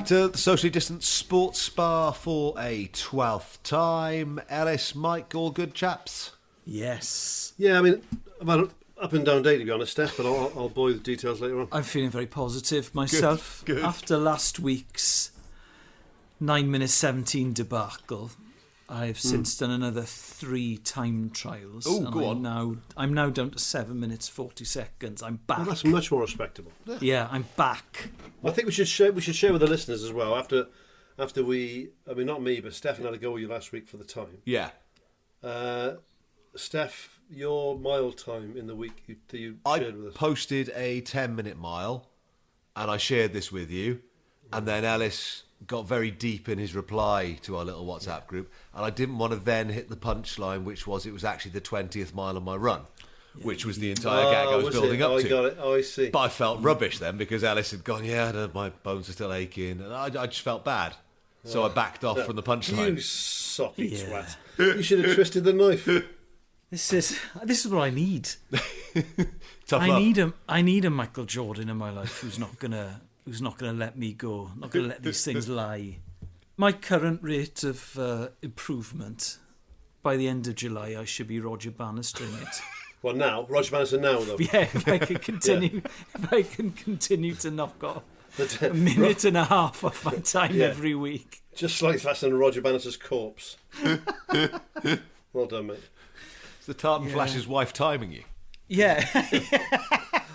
back to the socially distant sports spa for a 12th time. Ellis, Mike, all good chaps? Yes. Yeah, I mean, I've had an up and down day, to be honest, Steff, but I'll bore you with the details later on. I'm feeling very positive myself. Good. After last week's 9 minutes 17 debacle, I've since done another 3 time trials. Oh, go on. I'm now down to 7 minutes 40 seconds. I'm back. Well, that's much more respectable. Yeah, I'm back. I think we should share with the listeners as well. After we, I mean, not me, but Steph had to go with you last week for the time. Yeah. Steph, your mile time in the week that you shared with us. I posted a 10-minute mile, and I shared this with you, and then Ellis got very deep in his reply to our little WhatsApp group, and I didn't want to then hit the punchline, which was it was actually the 20th mile of my run, which was the entire gag I was building up to. I got it. Oh, I see. But I felt rubbish then because Ellis had gone, my bones are still aching, and I just felt bad. So I backed off from the punchline. You soppy twat. You should have twisted the knife. This is what I need. Tough I love. need a Michael Jordan in my life who's not gonna let me go, not gonna let these things lie. My current rate of improvement, by the end of July, I should be Roger Bannistering it. Well, now Roger Bannister now though. Yeah, if I can continue, if I can continue to knock off a minute and a half of my time every week, just like faster than Roger Bannister's corpse. Well done, mate. It's the Tartan Flash's wife timing you. Yeah.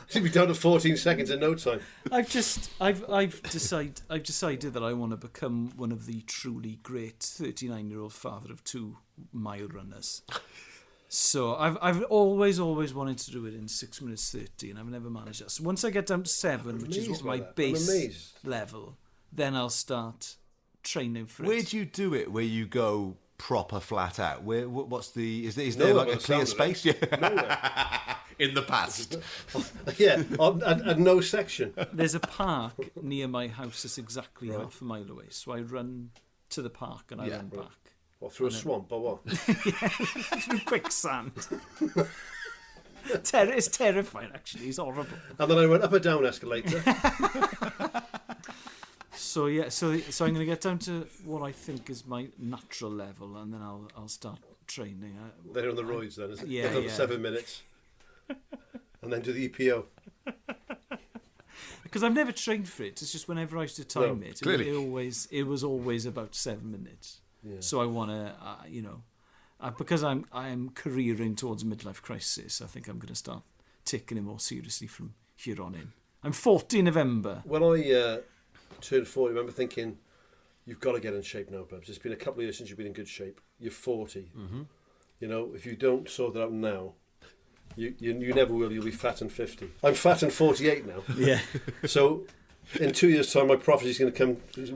She'll be down to 14 seconds in no time. I've decided that I want to become one of the truly great 39-year-old father of 2 mile runners. So I've always wanted to do it in 6 minutes 30, and I've never managed that. So once I get down to 7, which is what my base level, then I'll start training for it. Where do you do it? Where you go proper flat out? What's the? Is there like a clear space? Yeah. In the past. Yeah, at no section. There's a park near my house that's exactly half a mile away. So I run to the park and I run back. What, through a swamp or what? Through quicksand. It's terrifying, actually. It's horrible. And then I went up a down escalator. So I'm going to get down to what I think is my natural level, and then I'll start training. They're on the roids then, isn't it? Yeah, Get 7 minutes. And then do the EPO. Because I've never trained for it. It's just whenever I used to time it was always about 7 minutes. Yeah. So I want to, because I'm careering towards a midlife crisis, I think I'm going to start taking it more seriously from here on in. I'm 40 November. When I turned 40, I remember thinking, you've got to get in shape now, Bubs. It's been a couple of years since you've been in good shape. You're 40. Mm-hmm. You know, if you don't sort it out now, you never will. You'll be fat and 50. I'm fat and 48 now. Yeah. So in 2 years' time, my prophecy will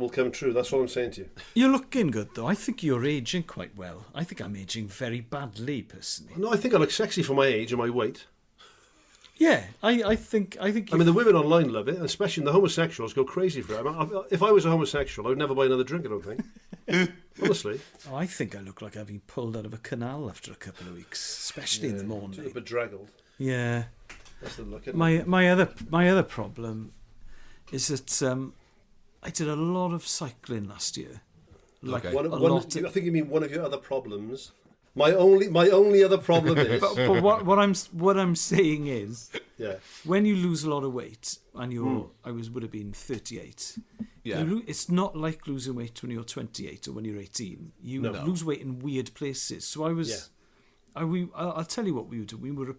come true. That's what I'm saying to you. You're looking good, though. I think you're aging quite well. I think I'm aging very badly, personally. No, I think I look sexy for my age and my weight. Yeah, I think. I mean, the women online love it, and especially the homosexuals go crazy for it. I mean, if I was a homosexual, I would never buy another drink, I don't think. Honestly. Oh, I think I look like I've been pulled out of a canal after a couple of weeks, especially in the morning. Bedraggled. Yeah. That's the look. My other problem is that I did a lot of cycling last year. Like I think you mean one of your other problems. My only other problem is. but what I'm saying is, when you lose a lot of weight and would have been 38. Yeah. It's not like losing weight when you're 28 or when you're 18. You lose weight in weird places. So I'll tell you what we were doing. We were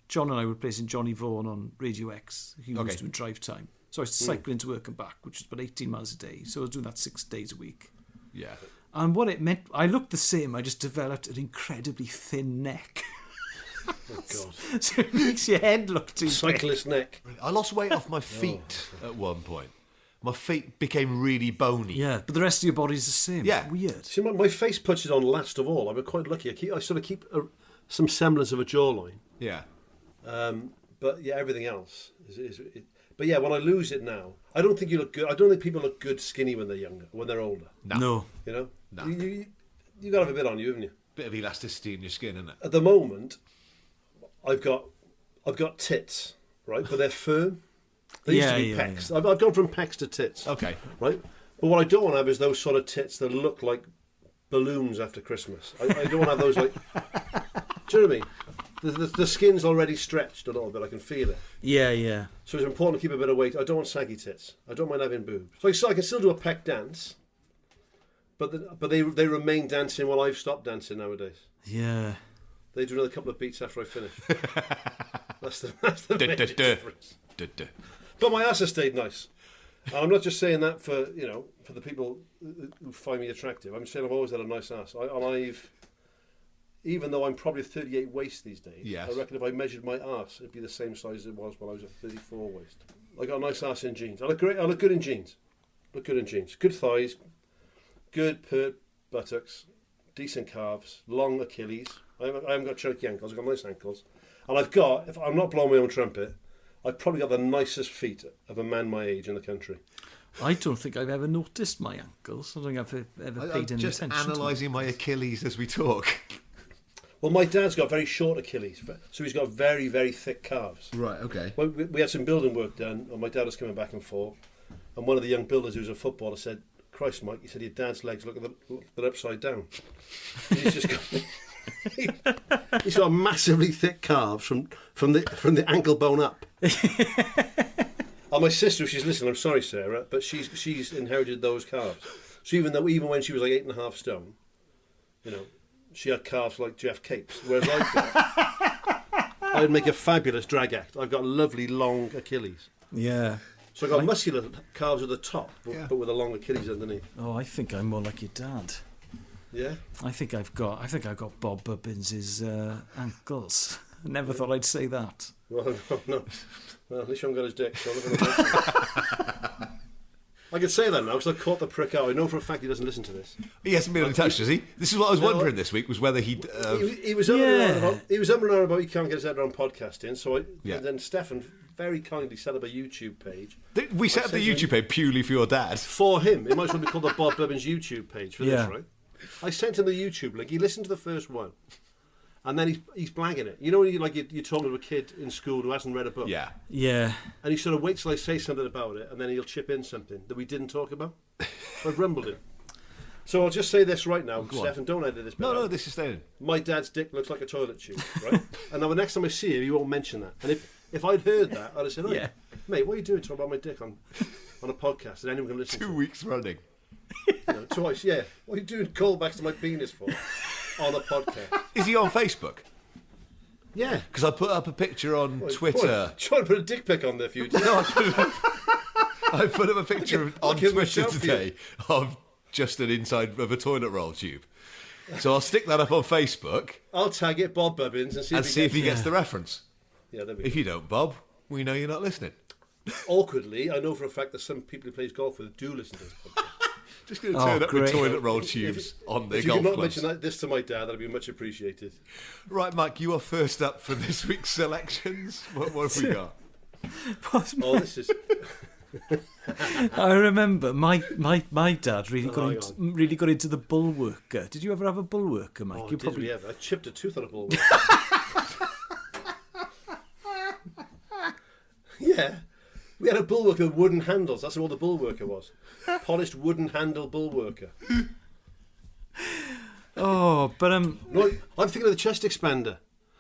John and I were replacing Johnny Vaughan on Radio X. He was doing drive time. So I was cycling to work and back, which was about 18 miles a day. So I was doing that 6 days a week. Yeah. And what it meant, I looked the same, I just developed an incredibly thin neck. Oh, God. So it makes your head look too cyclist big. Neck. I lost weight off my feet at one point. My feet became really bony. Yeah, but the rest of your body's the same. Yeah. It's weird. See, my face puts it on last of all. I'm quite lucky. I sort of keep some semblance of a jawline. Yeah. But yeah, everything else is but yeah, when I lose it now, I don't think you look good. I don't think people look good skinny when they're younger, when they're older. No. You know? No. You got to have a bit on you, haven't you? Bit of elasticity in your skin, isn't it? At the moment, I've got tits, right? But they're firm. They used to be pecs. Yeah. I've gone from pecs to tits. Okay. Right? But what I don't want to have is those sort of tits that look like balloons after Christmas. I don't want to have those like... Do you know what I mean? The skin's already stretched a little bit. I can feel it. Yeah, yeah. So it's important to keep a bit of weight. I don't want saggy tits. I don't mind having boobs. So I can still do a pec dance, but they remain dancing while I've stopped dancing nowadays. Yeah. They do another couple of beats after I finish. That's the major difference. But my ass has stayed nice. And I'm not just saying that for the people who find me attractive. I'm saying I've always had a nice ass. Even though I'm probably a 38 waist these days, yes. I reckon if I measured my arse, it'd be the same size as it was when I was a 34 waist. I got a nice ass in jeans. I look great. I look good in jeans. Good thighs, good pert buttocks, decent calves, long Achilles. I haven't got chunky ankles. I've got nice ankles. And if I'm not blowing my own trumpet, I've probably got the nicest feet of a man my age in the country. I don't think I've ever noticed my ankles. I don't think I've ever paid any attention to them. Just analysing my Achilles as we talk. Well, my dad's got very short Achilles, so he's got very, very thick calves. Right, okay. Well, we had some building work done, and my dad was coming back and forth, and one of the young builders who was a footballer said, "Christ, Mike," he said, "your dad's legs look they're upside down." He's just got... he's got massively thick calves from the ankle bone up. And my sister, if she's listening, I'm sorry, Sarah, but she's inherited those calves. So even when she was like 8.5 stone, she had calves like Jeff Capes. Whereas I'd make a fabulous drag act. I've got lovely long Achilles. Yeah. So I've got muscular calves at the top, but with a long Achilles underneath. Oh, I think I'm more like your dad. Yeah. I think I've got Bob Bubbins' ankles. I never thought I'd say that. Well, no. Well, at least you haven't got his dick. So I can say that now because I caught the prick out. I know for a fact he doesn't listen to this. He hasn't been in touch, has he? This is what I was wondering this week, was whether he'd... He was umming about he can't get his head around podcasting, so and then Stefan very kindly set up a YouTube page. We set up the YouTube page purely for your dad? For him. It might as well be called the Bob Bubbins YouTube page for this, right? I sent him the YouTube link. He listened to the first one. And then he's blagging it. You know when you're talking to a kid in school who hasn't read a book? Yeah. Yeah. And he sort of waits till I say something about it, and then he'll chip in something that we didn't talk about. I've rumbled him. So I'll just say this right now, Stefan, don't edit this bit out. No, this is staying. My dad's dick looks like a toilet tube, right? And now the next time I see him, he won't mention that. And if I'd heard that, I'd have said, mate, what are you doing talking about my dick on a podcast and anyone can listen to it? 2 weeks running. Twice, yeah. What are you doing callbacks to my penis for? On a podcast. Is he on Facebook? Yeah. Because I put up a picture on Twitter. Trying to put a dick pic on there for you. No, I put up a picture on Twitter today of just an inside of a toilet roll tube. So I'll stick that up on Facebook. I'll tag it Bob Bubbins and see if he gets the reference. Yeah, there we go. If you don't, Bob, we know you're not listening. Awkwardly, I know for a fact that some people who plays golf with do listen to this podcast. Just going to turn up with toilet roll tubes on their golf clubs. If you could not mention this to my dad, that'd be much appreciated. Right, Mike, you are first up for this week's selections. What have we got? This is... I remember my dad really got into the bullworker. Did you ever have a bullworker, Mike? You probably ever. I chipped a tooth on a bullworker. Yeah. We had a bullworker with wooden handles. That's what the bullworker was. Polished wooden handle bullworker. Oh, but No, I'm thinking of the chest expander.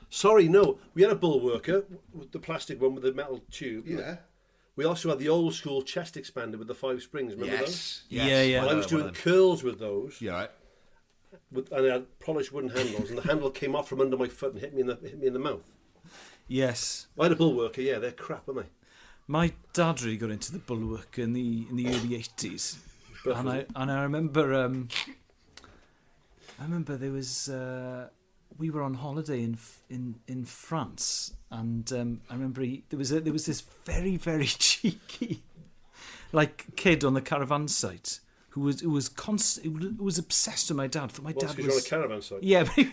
Sorry, no. We had a bullworker, the plastic one with the metal tube. Yeah. We also had the old school chest expander with the 5 springs. Remember those? Yes. Yeah. And I was doing curls with those. Yeah, right. And I had polished wooden handles, and the handle came off from under my foot and hit me in the mouth. Yes. I had a bullworker. Yeah, they're crap, aren't they? My dad really got into the bullworker in the early 80s, and I remember there was we were on holiday in France, and I remember there was this very, very cheeky kid on the caravan site who was obsessed with my dad. Thought my dad was on a caravan site. Yeah, but he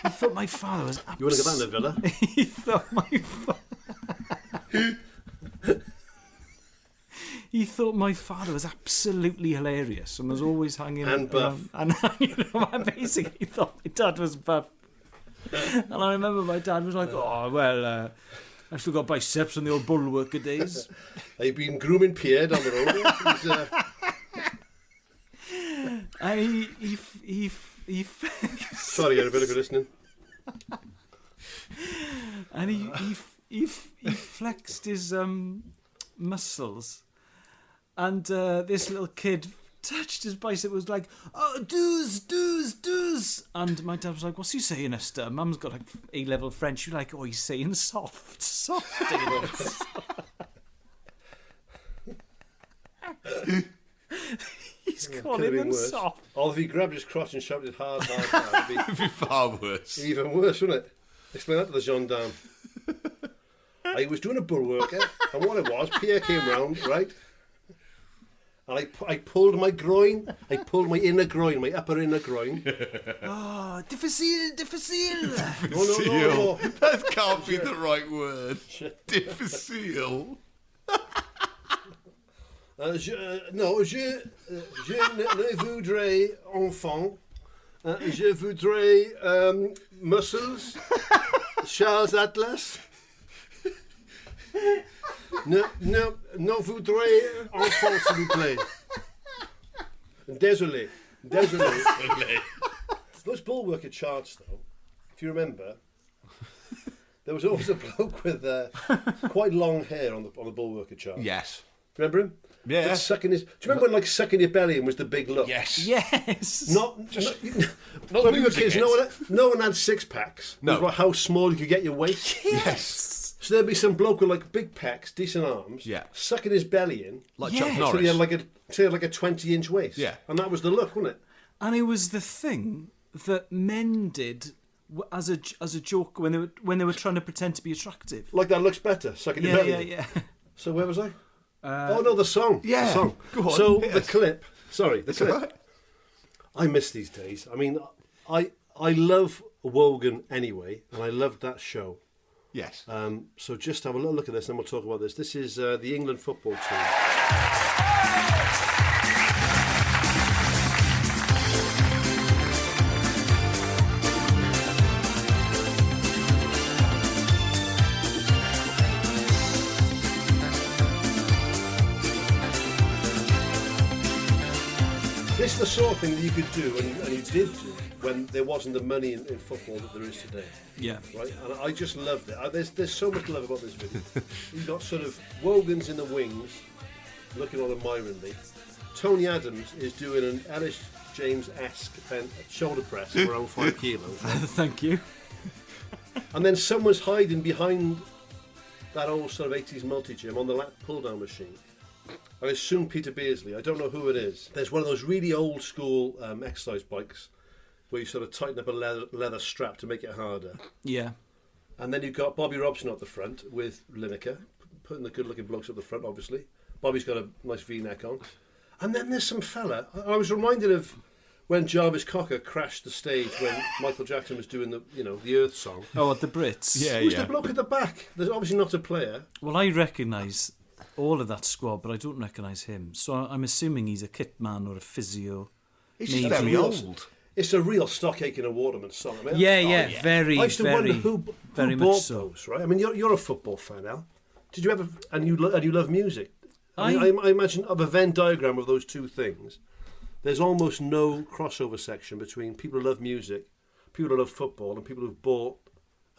thought my father was... You want to go back in the villa? He thought He thought my father was absolutely hilarious and was always hanging... And buff. And I basically thought my dad was buff. And I remember my dad was like, I still got biceps from the old bull worker days. I've been grooming Pierre down the road. And he Sorry, I had a bit of listening. And he flexed his muscles, and this little kid touched his bicep. Was like, "Oh, doos," and my dad was like, "What's he saying, Esther?" Mum's got like A-level French. You're like, "Oh, he's saying soft." He's calling them soft. Or if he grabbed his crotch and shouted hard, it'd be far worse. Even worse, wouldn't it? Explain that to the gendarme. I was doing a bull worker, and what it was, Pierre came round, right? And I pulled my groin. I pulled my inner groin, my upper inner groin. Oh, difficile. No. That can't be the right word. Difficile. Je ne voudrais enfant. Je voudrais muscles. Charles Atlas. Ne voudrais enfant, s'il vous plaît. Désolé. Those bull worker charts, though, if you remember, there was always a bloke with quite long hair on the bull worker chart. Yes. Remember him? Yeah. Do you remember when sucking your belly in was the big look? Yes. Not when we were kids. No one had six packs. No. It was about how small you could get your waist. Yes. So there'd be some bloke with like big pecs, decent arms, sucking his belly in, like Chuck so Norris. he had like a 20-inch waist. Yeah. And that was the look, wasn't it? And it was the thing that men did as a joke when they were trying to pretend to be attractive. Like that looks better, sucking your belly in. Yeah. So where was I? The song. Yeah. The song. Go on. So Yes. the clip. Sorry, the clip. Right. I miss these days. I mean, I love Wogan anyway, and I loved that show. Yes. So just have a little look at this, and we'll talk about this. This is the England football team. This is the sort of thing that you could do, and you did do, when there wasn't the money in football that there is today. Yeah. Right? And I just loved it. There's so much love about this video. You've got sort of Wogan's in the wings, looking all admiringly. Tony Adams is doing an Elis James-esque shoulder press of around 5 kilos. Right? Thank you. And then someone's hiding behind that old sort of 80s multi-gym on the lat pull-down machine. I assume Peter Beardsley. I don't know who it is. There's one of those really old school exercise bikes where you sort of tighten up a leather strap to make it harder. Yeah. And then you've got Bobby Robson at the front with Lineker, putting the good-looking blokes at the front, obviously. Bobby's got a nice V-neck on. And then there's some fella. I was reminded of when Jarvis Cocker crashed the stage when Michael Jackson was doing the Earth song. Oh, at the Brits. Yeah, Who's the bloke at the back? There's obviously not a player. Well, I recognise all of that squad, but I don't recognise him. So I'm assuming he's a kit man or a physio. He's just very old. It's a real Stockake and a Waterman song. I mean, Yeah, very, I used to wonder who very bought much so. those, right? I mean, you're a football fan, Al. Did you ever? And you love music. I imagine of a Venn diagram of those two things, there's almost no crossover section between people who love music, people who love football, and people who've bought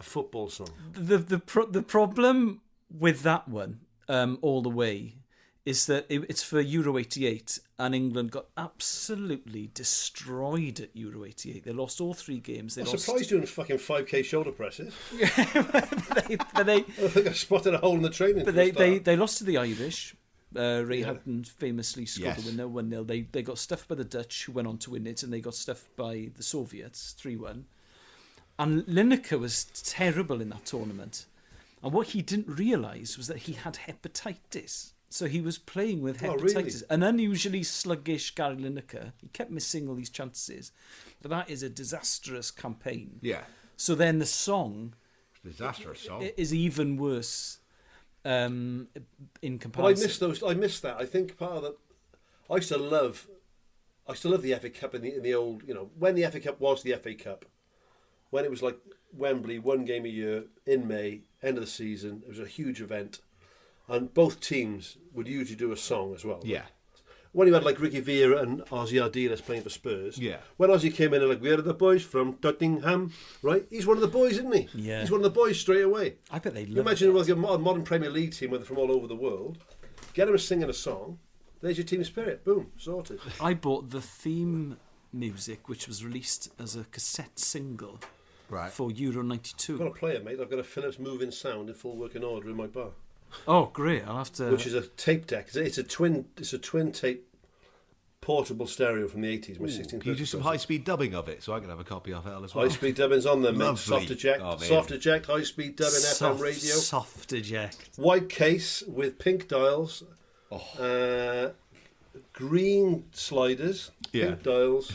a football song. The problem with that one, all the way, is that it's for Euro 88, and England got absolutely destroyed at Euro 88. They lost all 3 games. I'm surprised doing fucking 5k shoulder presses. but they I think I spotted a hole in the training. But they lost to the Irish. Ray Houghton famously scored Yes. the winner 1-0. They got stuffed by the Dutch, who went on to win it, and they got stuffed by the Soviets 3-1. And Lineker was terrible in that tournament. And what he didn't realise was that he had hepatitis. So he was playing with hepatitis. Really? An unusually sluggish Gary Lineker. He kept missing all these chances. But that is a disastrous campaign. Yeah. So then the song Disastrous song. is even worse in comparison. But I missed that. I think part of that. I still love the FA Cup in the old. When the FA Cup was the FA Cup, when it was like Wembley, 1 game a year in May, end of the season. It was a huge event. And both teams would usually do a song as well. Yeah. When you had like Ricky Vieira and Ozzy Ardiles playing for Spurs, when Ozzy came in and like, we are the boys from Tottenham, right? He's one of the boys, isn't he? Yeah. He's one of the boys straight away. I bet they'd love You imagine like a modern Premier League team where they're from all over the world, get them singing a song, there's your team spirit, boom, sorted. I bought the theme music, which was released as a cassette single for Euro 92. I've got a player, mate. I've got a Philips Moving Sound in full working order in my bar. Oh, great! I'll have to. Which is a tape deck. It's a twin tape portable stereo from the 80s. My 16. Can you do some high-speed dubbing of it so I can have a copy of it as well? High-speed dubbing's on there, mate. Lovely. Soft eject, high-speed dubbing, FM radio. Soft eject. White case with pink dials. Green sliders. Pink dials.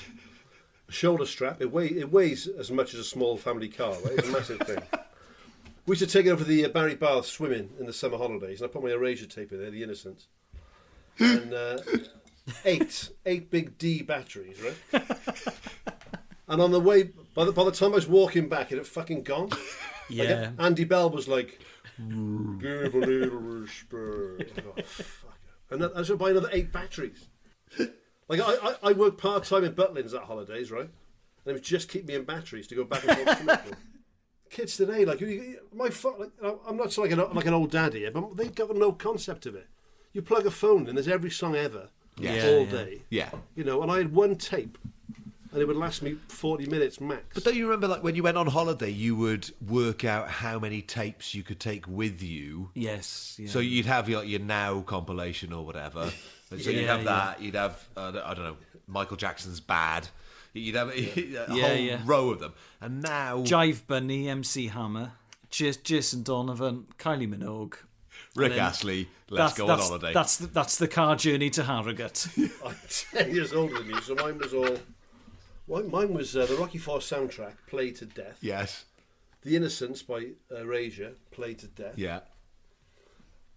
Shoulder strap. It weighs as much as a small family car, right? It's a massive thing. We used to take it over the Barry Bath swimming in the summer holidays, and I put my Erasure tape in there, the Innocents. And 8 big D batteries, right? And on the way, by the time I was walking back, it had fucking gone. Yeah. Like, Andy Bell was like, give a little respect. Oh, fuck. And I was buy another 8 batteries. Like, I worked part-time in Butlins at holidays, right? And it was just keep me in batteries to go back and forth to Liverpool. Kids today, like I'm not like an old daddy here, but they've got no concept of it. You plug a phone in, there's every song ever, all day. Yeah. You know, and I had one tape, and it would last me 40 minutes max. But don't you remember, like, when you went on holiday, you would work out how many tapes you could take with you? Yes. Yeah. So you'd have your Now compilation or whatever. And so you'd have that. You'd have, I don't know, Michael Jackson's Bad. You'd have a whole row of them. And now... Jive Bunny, MC Hammer, Jason Donovan, Kylie Minogue. Rick Astley, Let's Go on Holiday. That's the car journey to Harrogate. I'm 10 years older than you, so mine was all... Mine was the Rocky IV soundtrack, played to death. Yes. The Innocents by Erasure, played to death. Yeah.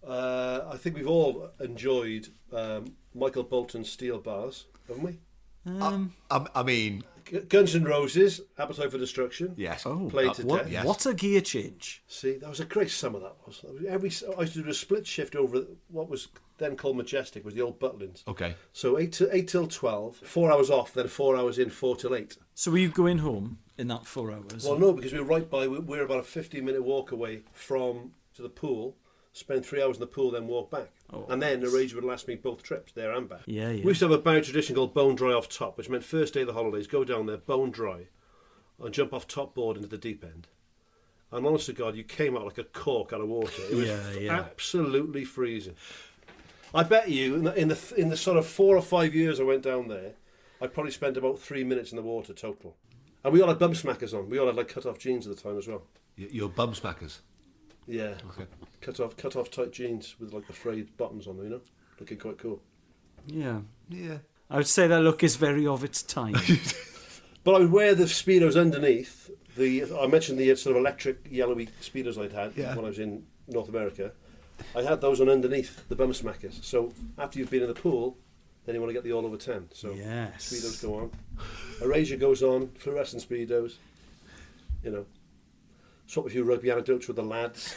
I think we've all enjoyed Michael Bolton's Steel Bars, haven't we? I mean... Guns N' Roses, Appetite for Destruction. Yes. Played to death. Yes. What a gear change. See, that was a great summer, that was. I used to do a split shift over what was then called Majestic, was the old Butlins. Okay. So 8 till 12, 4 hours off, then 4 hours in, 4 till 8. So were you going home in that 4 hours? Well, no, because we were right by, we're about a 15-minute walk away to the pool, spend 3 hours in the pool, then walk back. And then Erasure would last me both trips, there and back. Yeah. We used to have a Barry tradition called bone dry off top, which meant first day of the holidays, go down there, bone dry, and jump off top board into the deep end. And honest to God, you came out like a cork out of water. It was absolutely freezing. I bet you, in the sort of 4 or 5 years I went down there, I probably spent about 3 minutes in the water total. And we all had bum smackers on. We all had like cut-off jeans at the time as well. Your bum smackers? Yeah. Okay. Cut off tight jeans with like the frayed bottoms on them, you know? Looking quite cool. Yeah. Yeah. I would say that look is very of its time. But I would wear the Speedos underneath. I mentioned the sort of electric yellowy Speedos I'd had when I was in North America. I had those on underneath the bum smackers. So after you've been in the pool, then you want to get the all over 10. So Speedos go on. Erasure goes on, fluorescent Speedos, you know. Swap a few rugby anecdotes with the lads,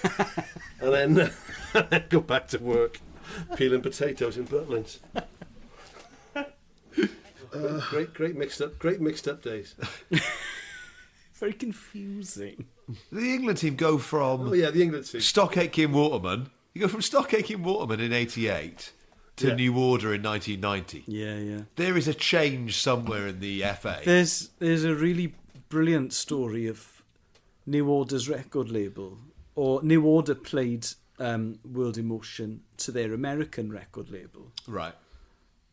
and then go back to work, peeling potatoes in Butlins. Great mixed up days. Very confusing. The England team go from the England team. Stock Aitken Waterman. You go from Stock Aitken Waterman in '88 to New Order in 1990. Yeah. There is a change somewhere in the FA. There's a really brilliant story of New Order's record label, or New Order played World Emotion to their American record label. Right.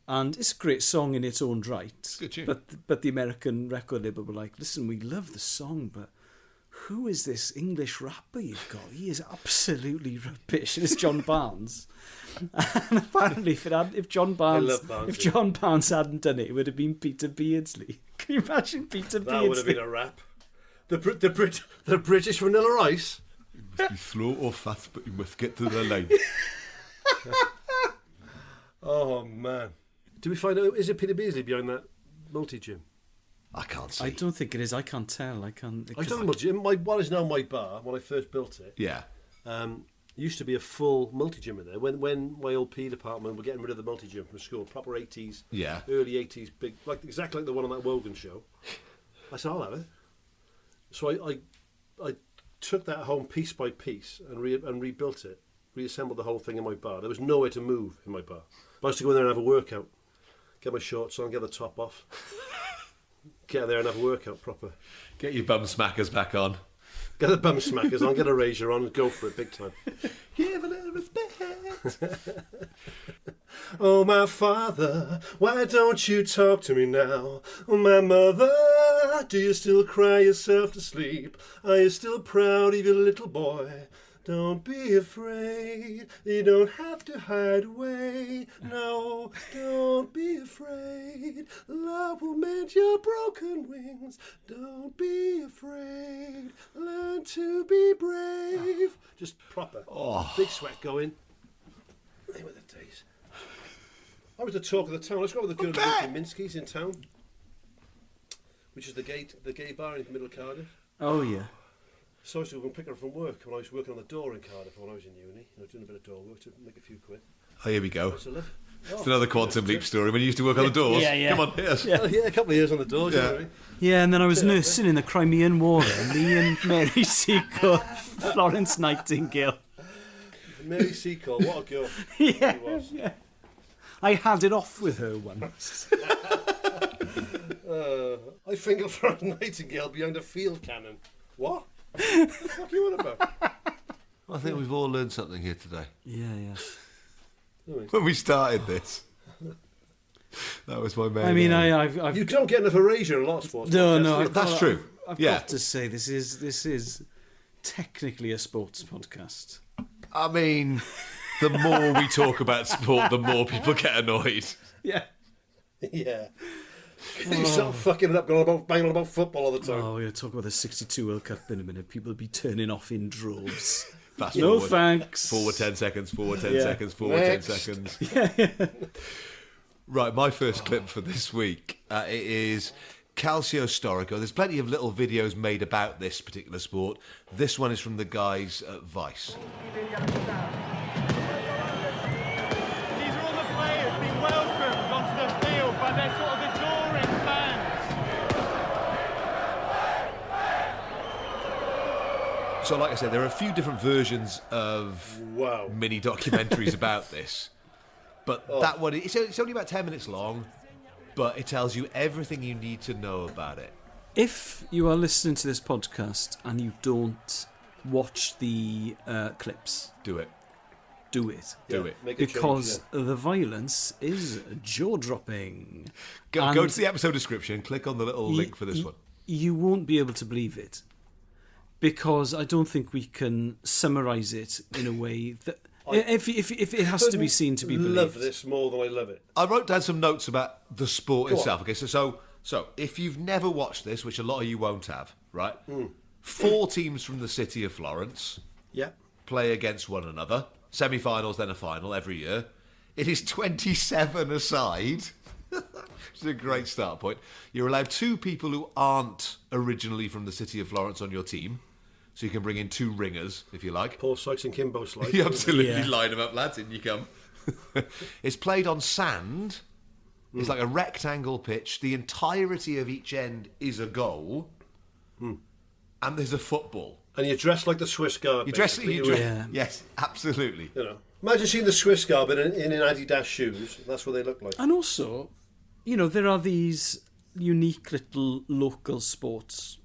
And it's a great song in its own right. Good tune. But the American record label were like, listen, we love the song, but who is this English rapper you've got? He is absolutely rubbish. And it's John Barnes. And apparently if John Barnes hadn't done it, it would have been Peter Beardsley. Can you imagine Peter Beardsley? That would have been a rap. The British Vanilla Ice. You must be slow or fast, but you must get to the line. Oh, man. Do we find out, is it Peter Beardsley behind that multi-gym? I can't see. I don't think it is. I can't tell. I don't know, Jim. What is now my bar, when I first built it, yeah, Used to be a full multi-gym in there. When my old P department were getting rid of the multi-gym from school, proper 80s, early 80s, big, like exactly like the one on that Wogan show. I said, I'll have it. So I took that home piece by piece and rebuilt it, reassembled the whole thing in my bar. There was nowhere to move in my bar. I used to go in there and have a workout, get my shorts on, get the top off, get there and have a workout proper. Get your bum smackers back on. Get the bum smackers on, get Erasure on, and go for it big time. Give a little respect. Oh, my father, why don't you talk to me now? Oh, my mother, do you still cry yourself to sleep? Are you still proud of your little boy? Don't be afraid, you don't have to hide away. No, don't be afraid, love will mend your broken wings. Don't be afraid, learn to be brave. Just proper, big sweat going. They were the days. I was the talk of the town. Let's go with the girl in Minsky's in town, which is the gay bar in the middle of Cardiff. Oh, yeah. So I used to go and pick her up from work when I was working on the door in Cardiff when I was in uni. Doing a bit of door work to make a few quid. Oh, here we go. It's another Quantum Leap story when you used to work on the doors. Yeah. Come on, yes. Yeah, a couple of years on the doors. Yeah, and then I was nursing in the Crimean War. Me and Mary Seacole, Florence Nightingale. Mary Seacole, what a girl. Yeah, she was. yeah. I had it off with her once. I fingered Florence Nightingale behind a field cannon. What? What the fuck are you on about? I think we've all learned something here today. Yeah. When we started this. That was my main. I mean, I've you don't get enough Erasure in a lot of sports. No, that's true. I've got to say this is technically a sports podcast. I mean, the more we talk about sport, the more people get annoyed. Yeah. Yeah. You start fucking it up, banging on about football all the time. Oh, we're going to talk about the 62 World Cup in a minute. People will be turning off in droves. Fast no forward. thanks. Forward 10 seconds, forward 10 seconds, forward Next. 10 seconds. Yeah. Right, my first clip for this week, it is Calcio Storico. There's plenty of little videos made about this particular sport. This one is from the guys at Vice. These are all the players being welcomed onto the field by their sort of adoring fans. So, like I said, there are a few different versions of mini documentaries about this. But that one, it's only about 10 minutes long, but it tells you everything you need to know about it. If you are listening to this podcast and you don't watch the clips, Do it. do it. Do it. Make a Because change, the violence is jaw-dropping. Go to the episode description, click on the little link for this one. You won't be able to believe it. Because I don't think we can summarise it in a way that... If it has to be seen to be believed. I love this more than I love it. I wrote down some notes about the sport itself. Okay, so if you've never watched this, which a lot of you won't have, right? 4 teams from the city of Florence play against one another. Semi-finals, then a final every year. It is 27 aside. Which is a great start point. You're allowed 2 people who aren't originally from the city of Florence on your team. So you can bring in 2 ringers, if you like. Paul Sykes and Kimbo Slice. You absolutely line them up, lads, in you come. It's played on sand. It's like a rectangle pitch. The entirety of each end is a goal. And there's a football. And you're dressed like the Swiss Guard. Yes, absolutely. You know, imagine seeing the Swiss Guard but in Adidas shoes. That's what they look like. And also, there are these unique little local sports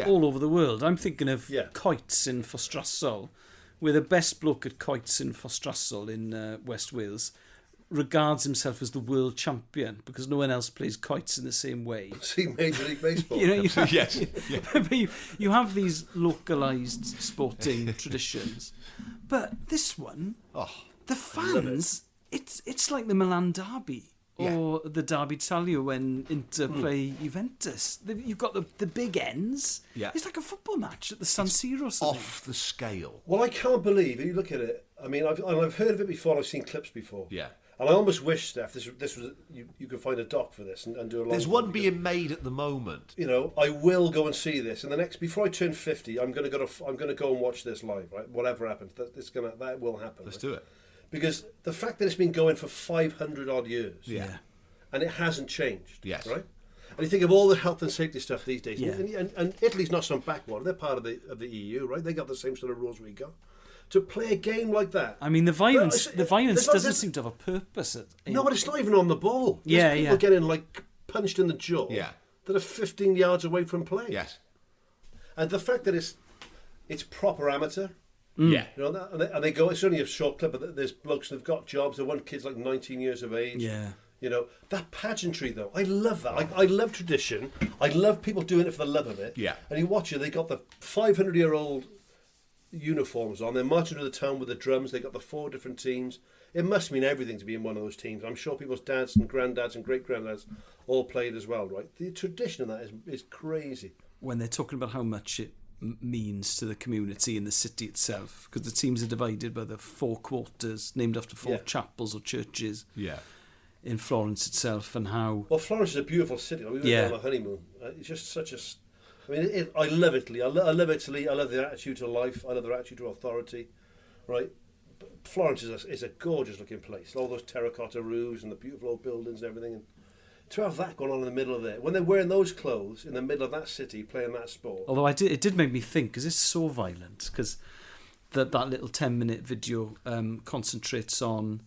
all over the world. I'm thinking of kites in Fostrassol, where the best bloke at kites in Fostrassol in West Wales regards himself as the world champion because no one else plays kites in the same way. See Major League Baseball. You have these localised sporting traditions. But this one, the fans, it's like the Milan Derby. Or the Derby d'Italia when Inter play Juventus. You've got the big ends. Yeah. It's like a football match at the San Siro or something. Off the scale. Well, I can't believe, if you look at it, I mean, I've heard of it before, I've seen clips before. Yeah. And I almost wish, Steph, this was you could find a doc for this and do a long. There's one being made at the moment. You know, I will go and see this in the next. Before I turn 50, I'm going to go and watch this live. Right, whatever happens, that will happen. Let's do it. Because the fact that it's been going for 500 odd years, Yeah. and it hasn't changed. Yes. Right. And you think of all the health and safety stuff these days, Yeah. and Italy's not some backwater. They're part of the EU, right? They got the same sort of rules we got. To play a game like that, I mean, the violence there's doesn't seem to have a purpose. No, but it's not even on the ball. There's people getting like punched in the jaw. Yeah. That are 15 yards away from play. Yes. And the fact that it's proper amateur. Yeah. You know, and they go. It's only a short clip, but there's blokes that've got jobs. The one kid's like 19 years of age. Yeah. You know, that pageantry though, I love that. I love tradition. I love people doing it for the love of it. Yeah. And you watch it, they got the 500-year-old uniforms on. They're marching to the town with the drums. They got the 4 different teams. It must mean everything to be in one of those teams. I'm sure people's dads and granddads and great-granddads all played as well, right? The tradition of that is crazy. When they're talking about how much it means to the community and the city itself, because the teams are divided by the 4 quarters, named after 4 chapels or churches. Yeah. In Florence itself, and how... Well, Florence is a beautiful city. We went on a honeymoon. It's just such a... I mean, I love Italy. I love Italy. I love their attitude to life. I love their attitude to authority. Right? But Florence is a gorgeous-looking place. All those terracotta roofs and the beautiful old buildings and everything. And to have that going on in the middle of there, when they're wearing those clothes in the middle of that city, playing that sport... Although it did make me think, because it's so violent, because that little 10-minute video concentrates on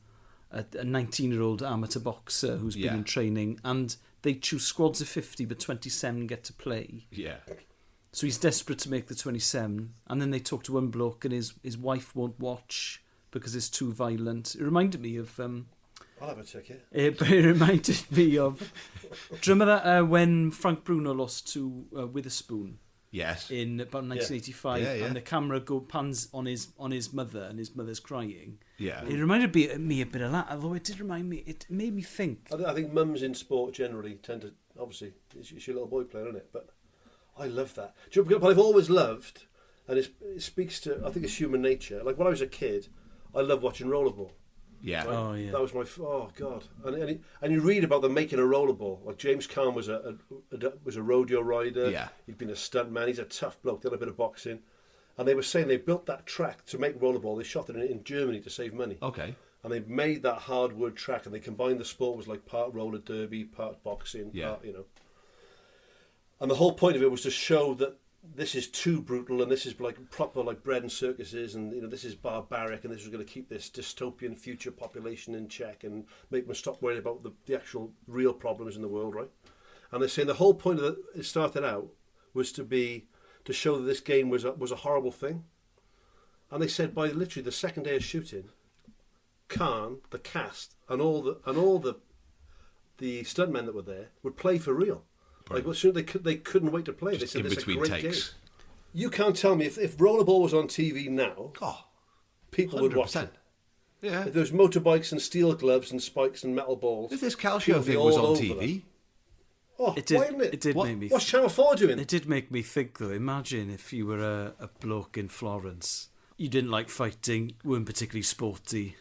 a 19-year-old amateur boxer who's been in training, and they choose squads of 50, but 27 get to play. Yeah. So he's desperate to make the 27, and then they talk to one bloke, and his wife won't watch because it's too violent. It reminded me of... I'll have a ticket. It reminded me of... Do you remember that when Frank Bruno lost to Witherspoon? Yes. In about 1985, and the camera pans on his mother, and his mother's crying. Yeah. It reminded me a bit of that, although it made me think. I think mums in sport generally tend to, obviously, it's your little boy playing, isn't it? But I love that. But I've always loved, and it speaks to, I think it's human nature. Like when I was a kid, I loved watching rollerball. Yeah. Right? Oh, yeah. That was oh God. And you read about them making a rollerball. Like James Caan was a rodeo rider. Yeah. He'd been a stuntman. He's a tough bloke. Done a bit of boxing. And they were saying they built that track to make rollerball. They shot it in Germany to save money. Okay. And they made that hardwood track, and they combined the sport was like part roller derby, part boxing, part, you know. And the whole point of it was to show that this is too brutal, and this is like proper like bread and circuses, and you know this is barbaric, and this is going to keep this dystopian future population in check and make them stop worrying about the actual real problems in the world, right? And they're saying the whole point of it started out was to show that this game was a horrible thing. And they said by literally the second day of shooting, Caan, the cast, and all the stuntmen that were there would play for real. Like as soon as they couldn't wait to play. Just they said in this is a between great takes. game. You can't tell me if rollerball was on TV now, people 100%. Would watch it. Yeah. If there was motorbikes and steel gloves and spikes and metal balls. If this Calcio thing was on TV. Oh, it did, why isn't it? It did make me. What's Channel 4 doing? It did make me think though. Imagine if you were a bloke in Florence. You didn't like fighting, weren't particularly sporty.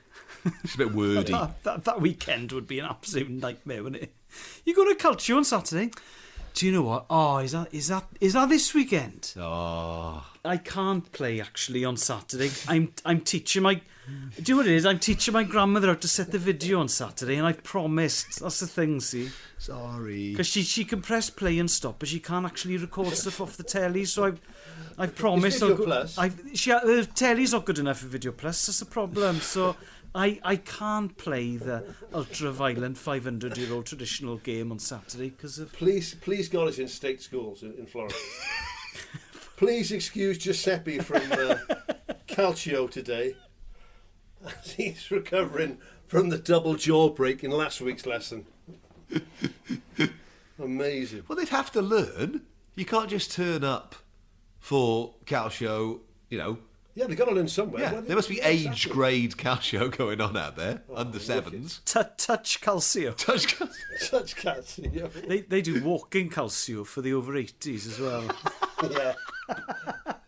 It's a bit wordy. that weekend would be an absolute nightmare, wouldn't it? You go to Calcio on Saturday. Do you know what? Oh, is that this weekend? Oh, I can't play actually on Saturday. I'm teaching my. Do you know what it is? I'm teaching my grandmother how to set the video on Saturday, and I've promised. That's the thing, see. Sorry. Because she can press play and stop, but she can't actually record stuff off the telly. So I've promised. Video Plus. The telly's not good enough for Video Plus. That's the problem. So. I can't play the ultra-violent 500-year-old traditional game on Saturday because of... Please God, it's in state schools in Florence. Please excuse Giuseppe from Calcio today as he's recovering from the double jaw break in last week's lesson. Amazing. Well, they'd have to learn. You can't just turn up for Calcio, you know... Yeah, they've got to learn somewhere. Yeah, there must be age grade Calcio going on out there, under sevens. Touch Calcio. Touch Calcio. Touch Calcio. They do walking Calcio for the over 80s as well. Yeah.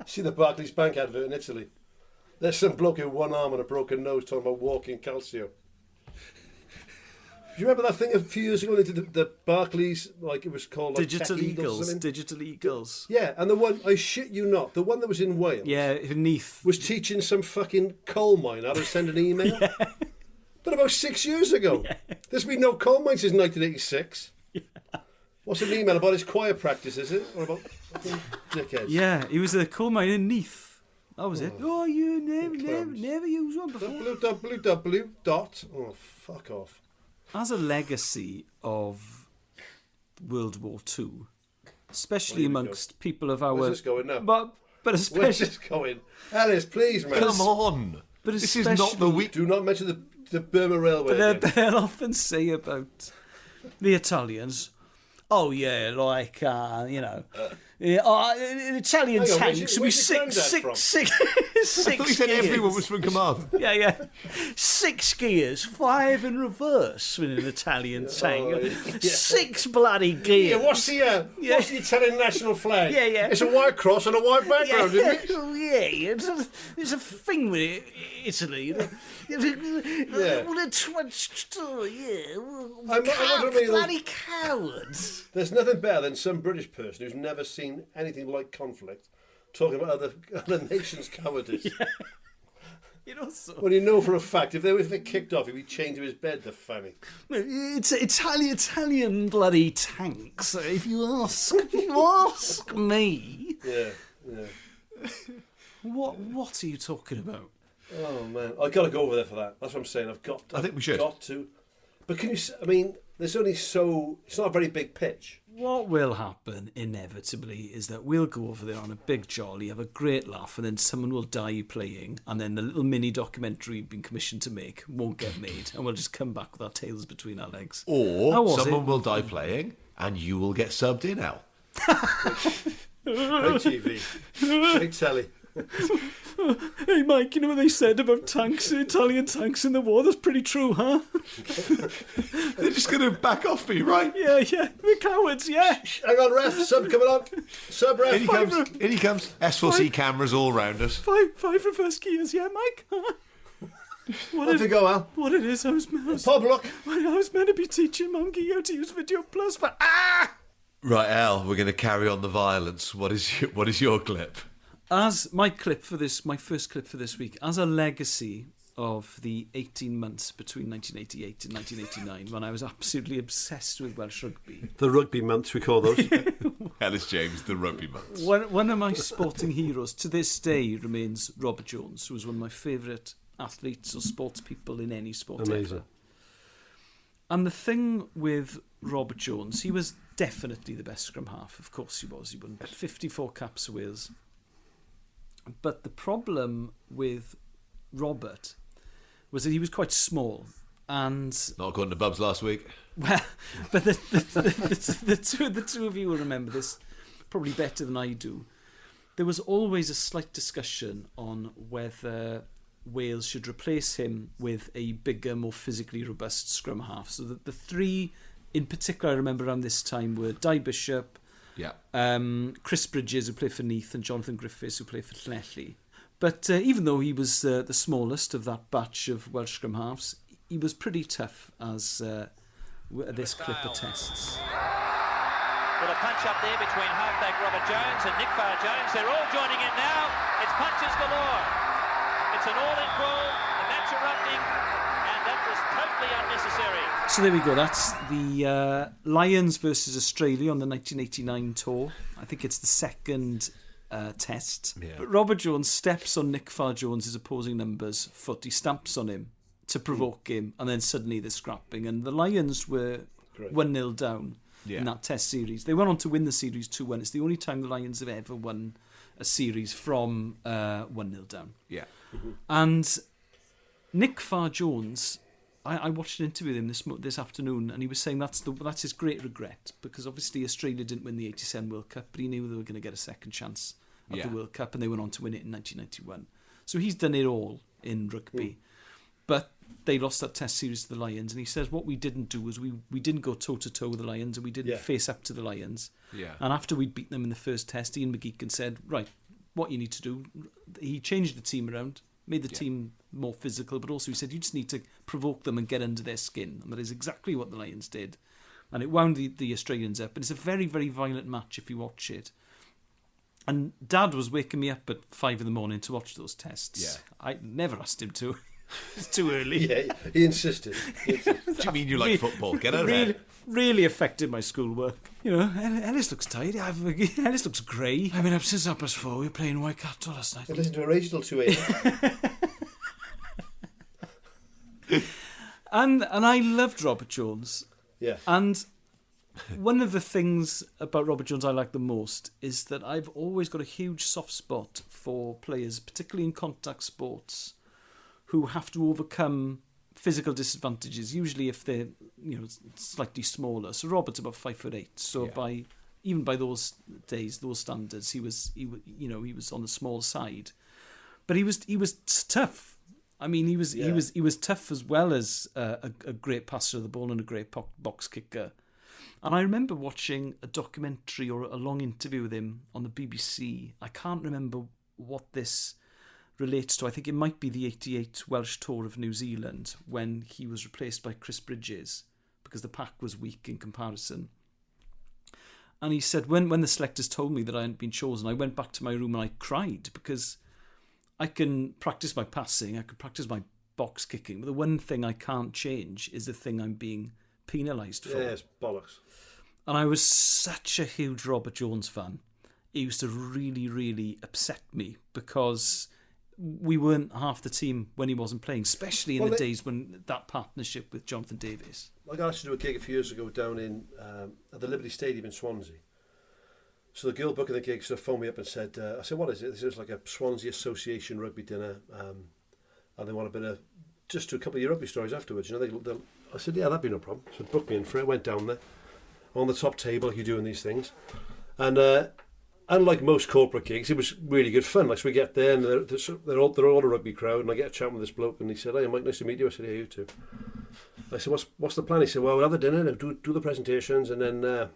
See the Barclays Bank advert in Italy? There's some bloke with one arm and a broken nose talking about walking Calcio. Do you remember that thing a few years ago? They did the Barclays, like it was called like Digital Tech Eagles. or Digital Eagles. Yeah, and the one, I shit you not, the one that was in Wales. Yeah, Neath. Was teaching some fucking coal mine how to send an email. Yeah. But about 6 years ago. Yeah. There's been no coal mine since 1986. Yeah. What's an email about his choir practice, is it? Or about fucking dickheads? Yeah, he was a coal mine in Neath. That was it. Oh, you never used one before. www. Oh, fuck off. As a legacy of World War II, especially amongst people of our... Where's this going now? But especially... Where's this going? Ellis, please, man. Come on. But this is not the week. Do not mention the Burma Railway. But they'll often say about the Italians, oh yeah, like, Italian tanks will be six I thought you said gears. everyone was from Carmarthen. Yeah. 6 gears, 5 in reverse with an Italian tank. Yeah. 6 bloody gears. Yeah, what's the Italian national flag? Yeah. It's a white cross on a white background, isn't it? Yeah, it's a thing with Italy. Bloody cowards. There's nothing better than some British person who's never seen anything like conflict talking about other nations' cowardice. Yeah. When you know for a fact, if they kicked off, he'd be chained to his bed, the fanny. It's Italian bloody tanks, if you ask me. Yeah. What are you talking about? Oh, man. I've got to go over there for that. That's what I'm saying. I think we should. Got to. But can you... I mean, there's only so... It's not a very big pitch. What will happen, inevitably, is that we'll go over there on a big jolly, have a great laugh, and then someone will die playing, and then the little mini documentary we've been commissioned to make won't get made, and we'll just come back with our tails between our legs. Or someone will die playing, and you will get subbed in, Al. Great TV. Great telly. Hey Mike, you know what they said about tanks, Italian tanks in the war? That's pretty true, huh? They're just going to back off me, right? Yeah, the cowards, yeah. Hang on, ref, sub coming on. Sub ref. In he comes. S4C cameras all round us. 5 reverse gears, yeah, Mike? Off you go, Al. What it is, I was meant to be teaching Monkey how to use Video Plus, but Right, Al, we're going to carry on the violence. What is your clip? As my first clip for this week, as a legacy of the 18 months between 1988 and 1989, when I was absolutely obsessed with Welsh rugby. The rugby months, we call those. Elis James, the rugby months. One of my sporting heroes to this day remains Robert Jones, who was one of my favourite athletes or sports people in any sport ever. And the thing with Robert Jones, he was definitely the best scrum half. Of course he was. He won 54 caps for Wales. But the problem with Robert was that he was quite small, and not according to Bubs last week. Well, but the two of you will remember this probably better than I do. There was always a slight discussion on whether Wales should replace him with a bigger, more physically robust scrum half. So the three in particular I remember around this time were Di Bishop, Chris Bridges, who played for Neath, and Jonathan Griffiths, who played for Llanelli. But even though he was the smallest of that batch of Welsh scrum halves, he was pretty tough, as this clip attests. Well, a punch up there between halfback Robert Jones and Nick Farr-Jones. They're all joining in now. It's punches galore. It's an all-in brawl, a match erupting, and that was totally unnecessary. So there we go. That's the Lions versus Australia on the 1989 tour. I think it's the second test. Yeah. But Robert Jones steps on Nick Farr-Jones' opposing number's foot. He stamps on him to provoke him, and then suddenly they're scrapping. And the Lions were 1-0 down in that test series. They went on to win the series 2-1. It's the only time the Lions have ever won a series from 1-0 down. Yeah. Mm-hmm. And Nick Farr-Jones, I watched an interview with him this afternoon, and he was saying that's his great regret, because obviously Australia didn't win the 87 World Cup, but he knew they were going to get a second chance at the World Cup, and they went on to win it in 1991. So he's done it all in rugby. But they lost that test series to the Lions, and he says what we didn't do was we didn't go toe-to-toe with the Lions, and we didn't face up to the Lions. Yeah. And after we'd beaten them in the first test, Ian McGeechan said, right, what you need to do, he changed the team around, made the team more physical, but also he said you just need to provoke them and get under their skin. And that is exactly what the Lions did. And it wound the Australians up. And it's a very, very violent match if you watch it. And Dad was waking me up at 5 a.m. to watch those tests. Yeah. I never asked him to. It's too early. Yeah, he insisted. What do you mean you like football? Get out of here. Really affected my schoolwork. You know, Ellis looks tired. Ellis looks grey. I've been up since 4:30. We were playing Waikato last night. I listened to Erasure till 2 a.m. And I loved Robert Jones. Yeah. And one of the things about Robert Jones I like the most is that I've always got a huge soft spot for players, particularly in contact sports, who have to overcome physical disadvantages, usually if they're slightly smaller. So Robert's about 5'8", so even by those days, those standards, he was on the small side, but he was tough. I mean, he was tough as well as a great passer of the ball and a great box kicker. And I remember watching a documentary or a long interview with him on the BBC. I can't remember what this relates to. I think it might be the 88 Welsh tour of New Zealand when he was replaced by Chris Bridges because the pack was weak in comparison. And he said, when the selectors told me that I hadn't been chosen, I went back to my room and I cried because I can practice my passing, I can practice my box kicking, but the one thing I can't change is the thing I'm being penalised for. Yeah, it's bollocks. And I was such a huge Robert Jones fan. It used to really, really upset me because we weren't half the team when he wasn't playing, especially in the days when that partnership with Jonathan Davies. I got asked to do a gig a few years ago down in at the Liberty Stadium in Swansea. So the girl booking the gig sort of phoned me up and said, I said, what is it? This is like a Swansea Association rugby dinner, and they want a bit of, just do a couple of your rugby stories afterwards. You know, I said, yeah, that'd be no problem. So booked me in for it, went down there, on the top table, like you do in these things. And unlike most corporate gigs, it was really good fun. Like, so we get there, and they're all a rugby crowd, and I get a chat with this bloke, and he said, "Hey, Mike, nice to meet you." I said, "Yeah, you too." I said, "What's the plan?" He said, "Well, we'll have the dinner, do the presentations, and then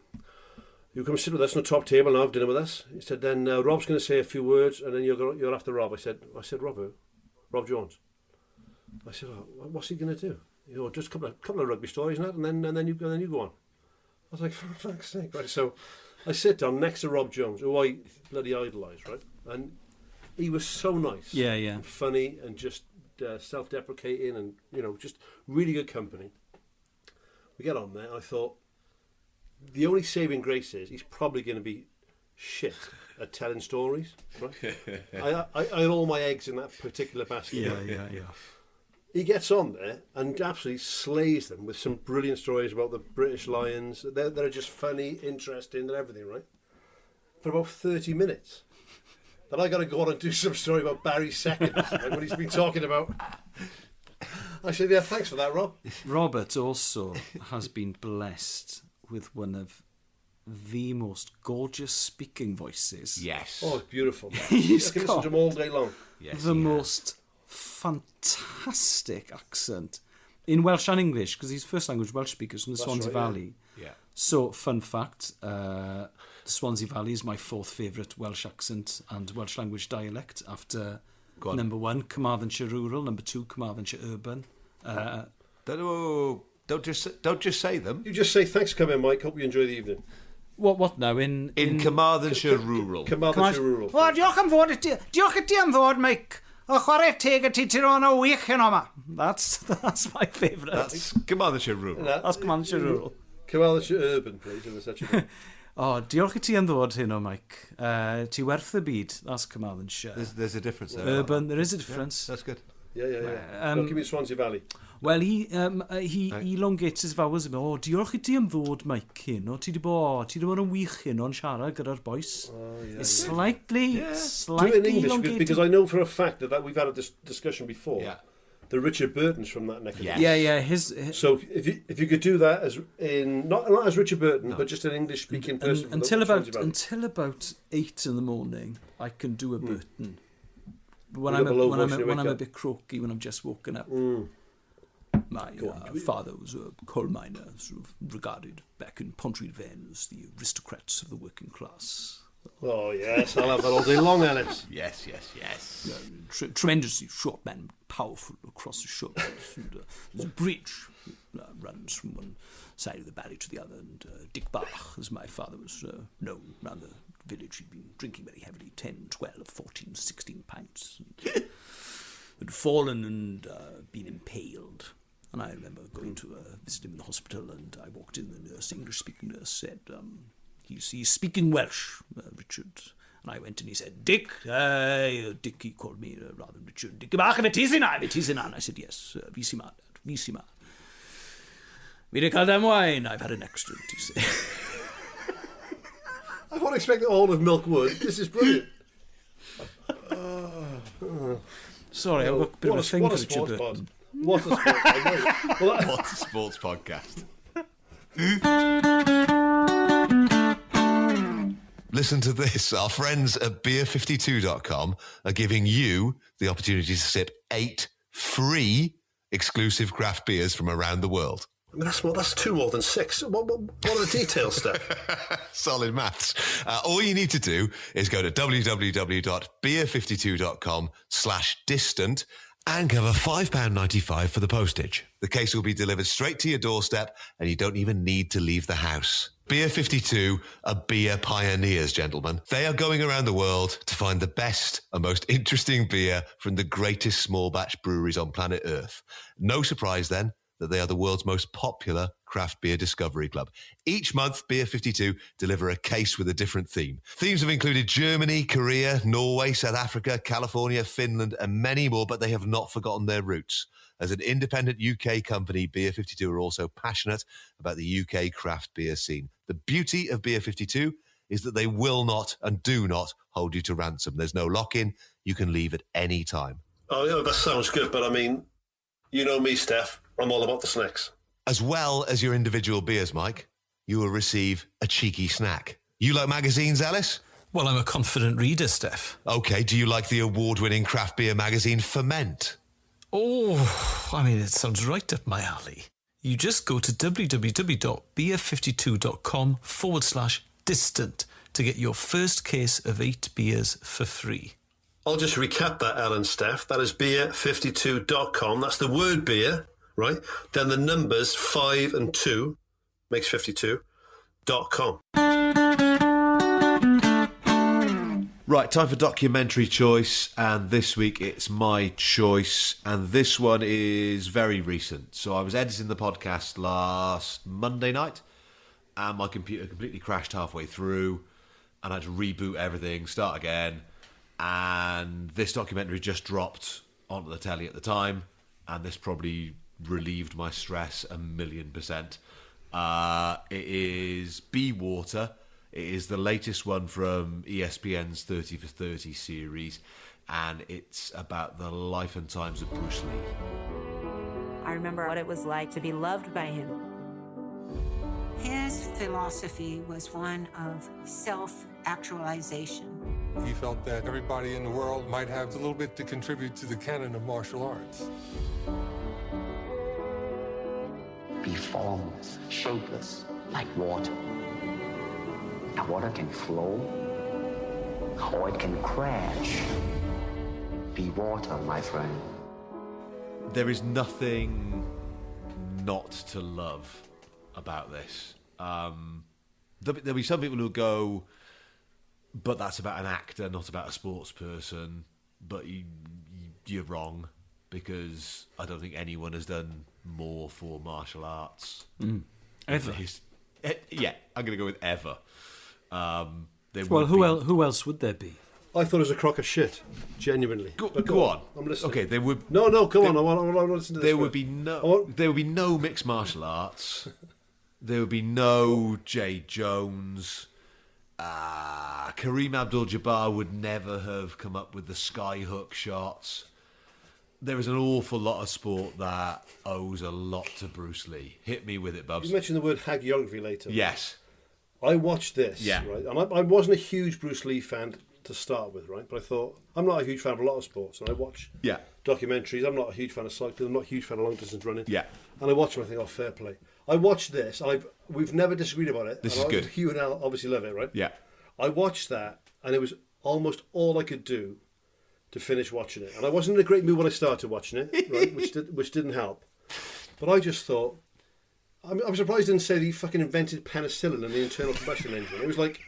you come sit with us on the top table and have dinner with us." He said, "Then Rob's going to say a few words, and then you're after Rob." I said, "Rob who? Rob Jones." I said, "Oh, what's he going to do?" You know, just a couple of rugby stories and that, and then you go on. I was like, "For fuck's sake!" Right, so I sit down next to Rob Jones, who I bloody idolise, right? And he was so nice, and funny, and just self-deprecating, and just really good company. We get on there, and I thought the only saving grace is he's probably going to be shit at telling stories, right? I had all my eggs in that particular basket. Yeah. He gets on there and absolutely slays them with some brilliant stories about the British Lions. They're just funny, interesting, and everything, right? For about 30 minutes. Then I got to go on and do some story about Barry Seconds, like what he's been talking about. I said, yeah, thanks for that, Rob. Robert also has been blessed with one of the most gorgeous speaking voices. Yes. Oh, it's beautiful. He's I can listen to him all day long. Yes, the most fantastic accent in Welsh and English, because he's first language Welsh speakers from the Swansea Valley. Yeah. So, fun fact, the Swansea Valley is my fourth favourite Welsh accent and Welsh language dialect after number 1, Carmarthenshire Rural, number 2, Carmarthenshire Urban. Don't just say them. You just say, thanks for coming, Mike. Hope you enjoy the evening. What now? In Carmarthenshire Rural. Carmarthenshire Rural. Wel, diolch i ti am ddod, Mike. O chwarae teg a ti o'n o wych yn oma. That's my favourite. That's Carmarthenshire Rural. That's Carmarthenshire Rural. Carmarthenshire Urban, please, if there's such a thing. Oh, diolch i ti am ddod hyn o, Mike. Ti werth y byd. That's Carmarthenshire. There's a difference there. Urban, there is a difference. Yeah, that's good. Yeah. Don't give me Swansea Valley. Well, he elongates his vowels. Oh, diolch I ti am ddod, Mike, hyn o. Ti di bod yn wych hyn o'n siarad gyda'r boys. It's slightly Do it in English, elongated. because I know for a fact that we've had a discussion before. Yeah. The Richard Burton's from that neck of the woods. Yeah. His So if you could do that as in not as Richard Burton, but just an English speaking person. until about 8 in the morning, I can do a Burton. When I'm a bit croaky, when I'm just woken up. My father was a coal miner, sort of regarded back in Pontrhydyfen as the aristocrats of the working class. Oh, yes, I'll have that all day long, Ellis. Yes. Tremendously short man, powerful across the shoulders. And, there's a bridge that runs from one side of the valley to the other. And Dick Bach, as my father was known around the village, he'd been drinking very heavily, 10, 12, 14, 16 pints. And had fallen and been impaled. And I remember going to visit him in the hospital, and I walked in, the nurse, English-speaking nurse, said, he's speaking Welsh, Richard. And I went and he said, Dick, Dick, he called me rather than Richard. Dick, bach, it is in. I said, yes, Visima. Miracle damn wine, I've had an accident, he said. I won't expect all of Milk Wood. This is brilliant. Sorry, I've got a bit of a thing for Richard Burton. What a sports What a sports podcast. Listen to this. Our friends at beer52.com are giving you the opportunity to sip 8 free exclusive craft beers from around the world. I mean, that's 2 more than 6. What are the details, Steff? Solid maths. All you need to do is go to www.beer52.com/distant and cover £5.95 for the postage. The case will be delivered straight to your doorstep and you don't even need to leave the house. Beer 52 are beer pioneers, gentlemen. They are going around the world to find the best and most interesting beer from the greatest small batch breweries on planet Earth. No surprise then that they are the world's most popular craft beer discovery club. Each month, Beer 52 deliver a case with a different theme. Themes have included Germany, Korea, Norway, South Africa, California, Finland, and many more, but they have not forgotten their roots. As an independent UK company, Beer 52 are also passionate about the UK craft beer scene. The beauty of Beer 52 is that they will not and do not hold you to ransom. There's no lock-in. You can leave at any time. Oh, yeah, that sounds good, but I mean, you know me, Steff. I'm all about the snacks. As well as your individual beers, Mike, you will receive a cheeky snack. You like magazines, Ellis? Well, I'm a confident reader, Steff. Okay, do you like the award-winning craft beer magazine Ferment? Oh, I mean, it sounds right up my alley. You just go to www.beer52.com/distant to get your first case of 8 beers for free. I'll just recap that, Alan, Steff. That is beer52.com. That's the word beer, right? Then the numbers 5 and 2 makes 52.com. Right, time for documentary choice, and this week it's my choice, and this one is very recent. So I was editing the podcast last Monday night, and my computer completely crashed halfway through, and I had to reboot everything, start again, and this documentary just dropped onto the telly at the time, and this probably relieved my stress 1,000,000%. It is Be Water. It is the latest one from ESPN's 30 for 30 series, and it's about the life and times of Bruce Lee. I remember what it was like to be loved by him. His philosophy was one of self-actualization. He felt that everybody in the world might have a little bit to contribute to the canon of martial arts. Be formless, shapeless, like water. Now water can flow, or it can crash. Be water, my friend. There is nothing not to love about this. There'll be some people who go, but that's about an actor, not about a sports person. But you're wrong, because I don't think anyone has done more for martial arts. Ever. Yeah, I'm going to go with ever. Who else would there be? I thought it was a crock of shit, genuinely. Go on. I'm listening. Okay, there would. No, come on. I want to listen to this. There would be no mixed martial arts. There would be no Jay Jones. Kareem Abdul-Jabbar would never have come up with the skyhook shots. There is an awful lot of sport that owes a lot to Bruce Lee. Hit me with it, Bubs. You mentioned the word hagiography later. Yes. I watched this, right? And I wasn't a huge Bruce Lee fan to start with, right? But I thought, I'm not a huge fan of a lot of sports, and I watch documentaries. I'm not a huge fan of cycling. I'm not a huge fan of long distance running. Yeah. And I watch them, I think, fair play. I watched this, and we've never disagreed about it. This is good. Hugh and Al obviously love it, right? Yeah. I watched that, and it was almost all I could do to finish watching it. And I wasn't in a great mood when I started watching it, right, which didn't help. But I just thought, I'm surprised he didn't say that he fucking invented penicillin and the internal combustion engine. It was like,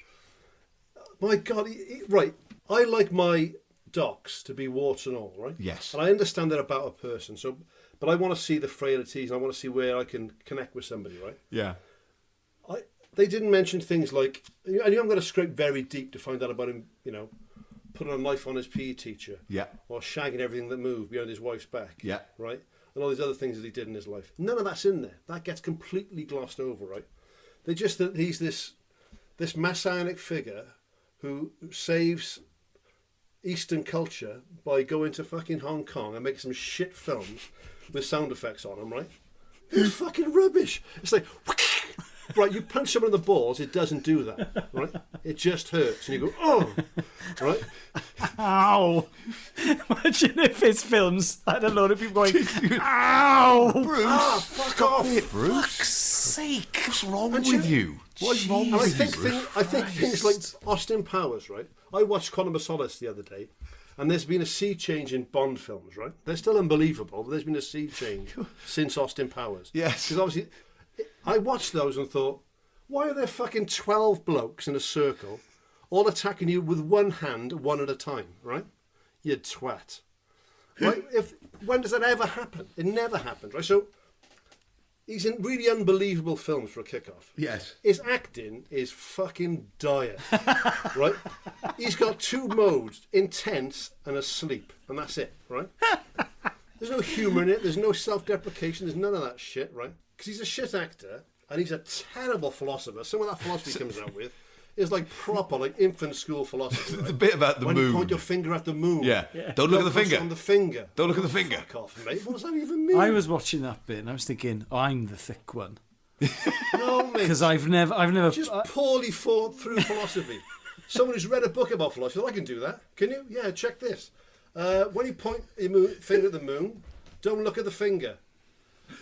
my God, right, I like my docs to be warts and all, right? Yes. And I understand they're about a person, but I want to see the frailties and I want to see where I can connect with somebody, right? Yeah. They didn't mention things like, and I'm going to scrape very deep to find out about him, putting a knife on his PE teacher. Yeah. Or shagging everything that moved behind his wife's back. Yeah. Right? And all these other things that he did in his life. None of that's in there. That gets completely glossed over, right? They just that he's this messianic figure who saves Eastern culture by going to fucking Hong Kong and making some shit films with sound effects on them, right? It's fucking rubbish. It's like, right, you punch someone in the balls, it doesn't do that, right? It just hurts, and you go, oh, right? Ow! Imagine if his films had a lot of people going, ow! Bruce, Fuck off, Bruce. Fuck's sake! What's wrong with you? What's wrong And with you, Bruce? I think things like Austin Powers, right? I watched Quantum of Solace the other day, and there's been a sea change in Bond films, right? They're still unbelievable, but there's been a sea change since Austin Powers. Yes. Because obviously, I watched those and thought, why are there fucking 12 blokes in a circle all attacking you with one hand, one at a time, right? You twat. Right? When does that ever happen? It never happens, right? So, he's in really unbelievable films for a kickoff. Yes. His acting is fucking dire, right? He's got two modes, intense and asleep, and that's it, right? There's no humour in it, there's no self-deprecation, there's none of that shit, right? Because he's a shit actor, and he's a terrible philosopher. Some of that philosophy he comes out with is like proper, like infant school philosophy. Right? The bit about the when moon. You point your finger at the moon. Yeah. Don't look at the finger. On the finger. Don't look at the finger. Fuck off, mate. What does that even mean? I was watching that bit and I was thinking, I'm the thick one. No, mate. Because I've never just poorly thought through philosophy. Someone who's read a book about philosophy, I can do that. Can you? Yeah, check this. When you point your finger at the moon, don't look at the finger.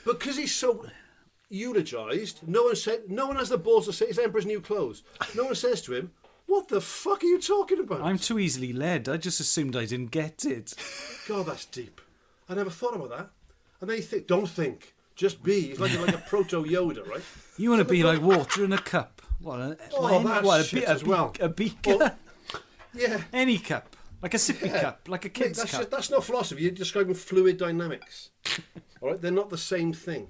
Because he's so eulogised, no one has the balls to say it's Emperor's New Clothes. No one says to him, what the fuck are you talking about? I'm too easily led. I just assumed I didn't get it. God, that's deep. I never thought about that. And then you think, don't think, just be. He's like a proto Yoda, right? You want to be like water in a cup. What a beaker? Well, yeah. Any cup. Like a sippy cup. Like a kid's cup. That's not philosophy. You're describing fluid dynamics. All right? They're not the same thing.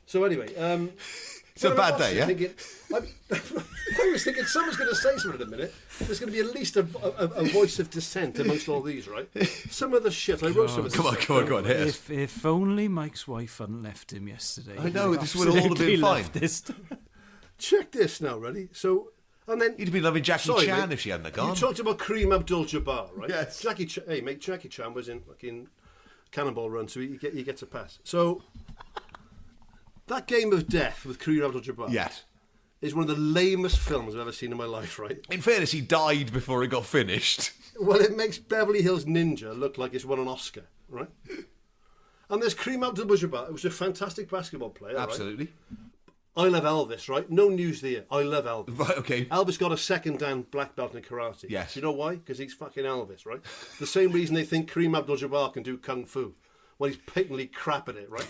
So anyway... it's a bad day, yeah? I was thinking someone's going to say something in a minute. There's going to be at least a voice of dissent amongst all these, right? Some of the shit. I wrote some of this. Come on, hit us. If only Mike's wife hadn't left him yesterday. I know, this would all have been fine. Check this now, ready? So... And then, he'd have been loving Jackie Chan if she hadn't gone. You talked about Kareem Abdul-Jabbar, right? Yes. Jackie Chan was in fucking Cannonball Run, so he gets a pass. So, that Game of Death with Kareem Abdul-Jabbar is one of the lamest films I've ever seen in my life, right? In fairness, he died before it got finished. Well, it makes Beverly Hills Ninja look like it's won an Oscar, right? And there's Kareem Abdul-Jabbar, who was a fantastic basketball player, Absolutely. Right? I love Elvis, right? No news there. I love Elvis. Right, okay. Elvis got a second dan black belt in karate. Yes. Do you know why? Because he's fucking Elvis, right? The same reason they think Kareem Abdul-Jabbar can do kung fu. Well, he's patently crap at it, right?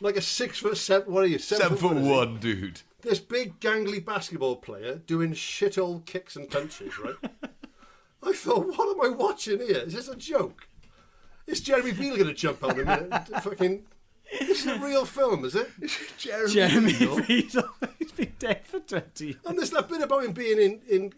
Like a 6'7", what are you? 7'1", dude. This big gangly basketball player doing shit old kicks and punches, right? I thought, what am I watching here? Is this a joke? Is Jeremy Beale going to jump out in a minute? Fucking... This is a real film, is it? Jeremy Beale. He's been dead for 20 years. And there's that bit about him being in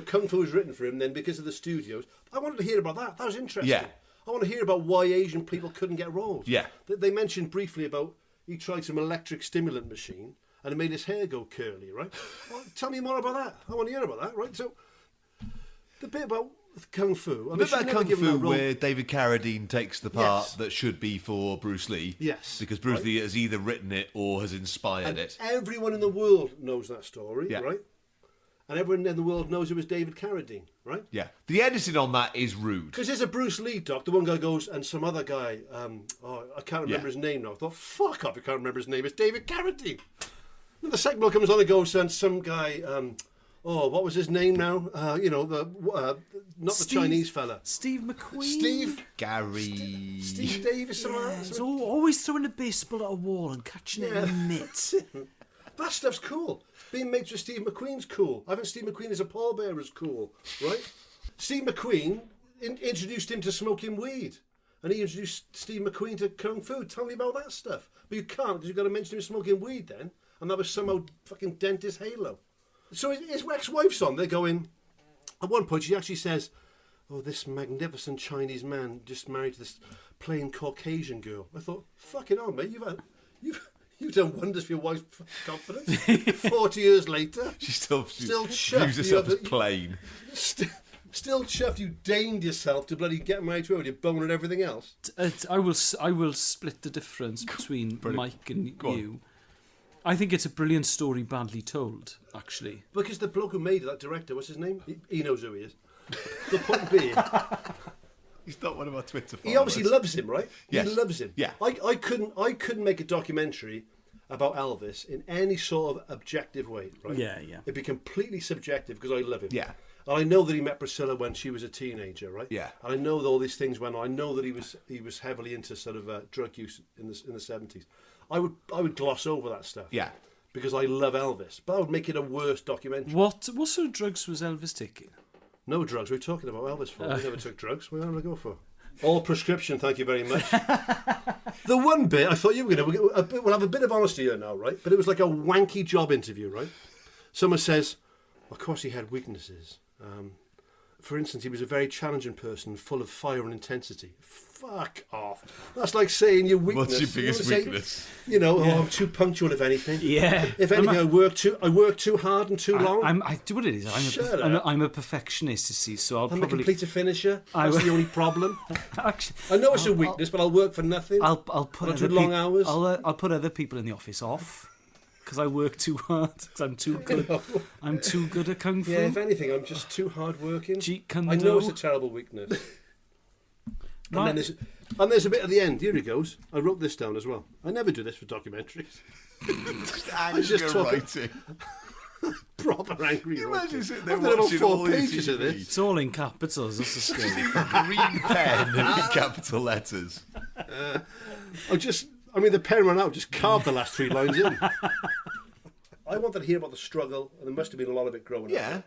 Kung Fu was written for him then because of the studios. I wanted to hear about that. That was interesting. Yeah. I want to hear about why Asian people couldn't get roles. Yeah. They mentioned briefly about he tried some electric stimulant machine and it made his hair go curly, right? Well, tell me more about that. I want to hear about that, right? So, the bit about Kung Fu. The bit about Kung Fu where David Carradine takes the part that should be for Bruce Lee. Yes. Because Bruce Lee has either written it or has inspired it. Everyone in the world knows that story, Yeah. right? And everyone in the world knows it was David Carradine, right? Yeah. The editing on that is rude. Because there's a Bruce Lee doc. The one guy goes, and some other guy, I can't remember his name now. I thought, fuck off, I can't remember his name. It's David Carradine. And the second one comes on and goes, and some guy, what was his name now? Not the Chinese fella. Steve McQueen. Steve Steve Davis. He's always throwing a baseball at a wall and catching it in a mitt. That stuff's cool. Being mates with Steve McQueen's cool. I think Steve McQueen as a pallbearer is cool, right? Steve McQueen introduced him to smoking weed. And he introduced Steve McQueen to Kung Fu. Tell me about that stuff. But you can't, because you've got to mention him smoking weed then. And that was somehow fucking dent his halo. So his ex-wife's on. They're going... At one point, she actually says, this magnificent Chinese man just married this plain Caucasian girl. I thought, fucking hell, mate, you've done wonders for your wife's confidence. 40 years later, She still chuffed. views herself as plain. Still chuffed you deigned yourself to bloody get married to her with your bone and everything else. I will split the difference between Mike and you. I think it's a brilliant story, badly told, actually. Because the bloke who made it, that director, what's his name? He knows who he is. The point being... He's not one of our Twitter followers. He obviously loves him, right? Yes. He loves him. Yeah. I couldn't make a documentary about Elvis in any sort of objective way, right? Yeah. It'd be completely subjective because I love him. Yeah. And I know that he met Priscilla when she was a teenager, right? Yeah. And I know that all these things went on. I know that he was heavily into sort of drug use in the 70s. I would gloss over that stuff. Yeah. Because I love Elvis, but I would make it a worse documentary. What sort of drugs was Elvis taking? No drugs. We're talking about Elvis for. We never took drugs. What am I going to go for? All prescription, thank you very much. The one bit, I thought you were going to... We'll have a bit of honesty here now, right? But it was like a wanky job interview, right? Someone says, of course he had weaknesses. For instance, he was a very challenging person, full of fire and intensity. Fuck off. That's like saying your weakness. What's your biggest weakness? I'm too punctual, if anything. Yeah. If anything, I work too hard and too long. I do what it is. I'm a perfectionist, you see, so I'm a complete finisher. That's the only problem. Actually, I know it's a weakness, but I'll work for nothing. I'll put long hours. I'll put other people in the office off because I work too hard. Because I'm too good. I'm too good at kung fu. Yeah, if anything, I'm just too hard working. Jeet Kune I know Do. it's a terrible weekness. And there's a bit at the end. Here he goes. I wrote this down as well. I never do this for documentaries. I just talk writing. Proper angry. Can you imagine sitting there I've done watching about 4 all your pages of this. It's all in capitals. That's the scary. Green pen and in capital letters. The pen ran out. Just carved the last 3 lines in. I wanted to hear about the struggle, and there must have been a lot of it growing up. Yeah.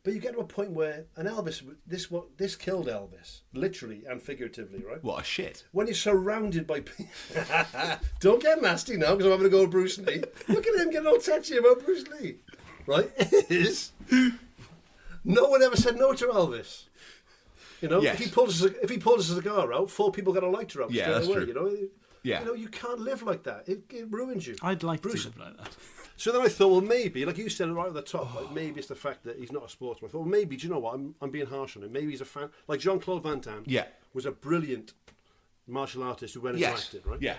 But you get to a point where Elvis, this killed Elvis, literally and figuratively, right? What a shit. When you're surrounded by people... Don't get nasty now, because I'm having to go with Bruce Lee. Look at him getting all touchy about Bruce Lee. Right? No one ever said no to Elvis. Yes. If he pulls a cigar out, 4 people got a lighter out straight that's away, true. Yeah. You can't live like that. It ruins you. I'd like to live like that. So then I thought, well, maybe, like you said right at the top, like maybe it's the fact that he's not a sportsman. I thought, well, maybe, do you know what? I'm being harsh on him. Maybe he's a fan. Like Jean-Claude Van Damme was a brilliant martial artist who went into acting, right? Yeah.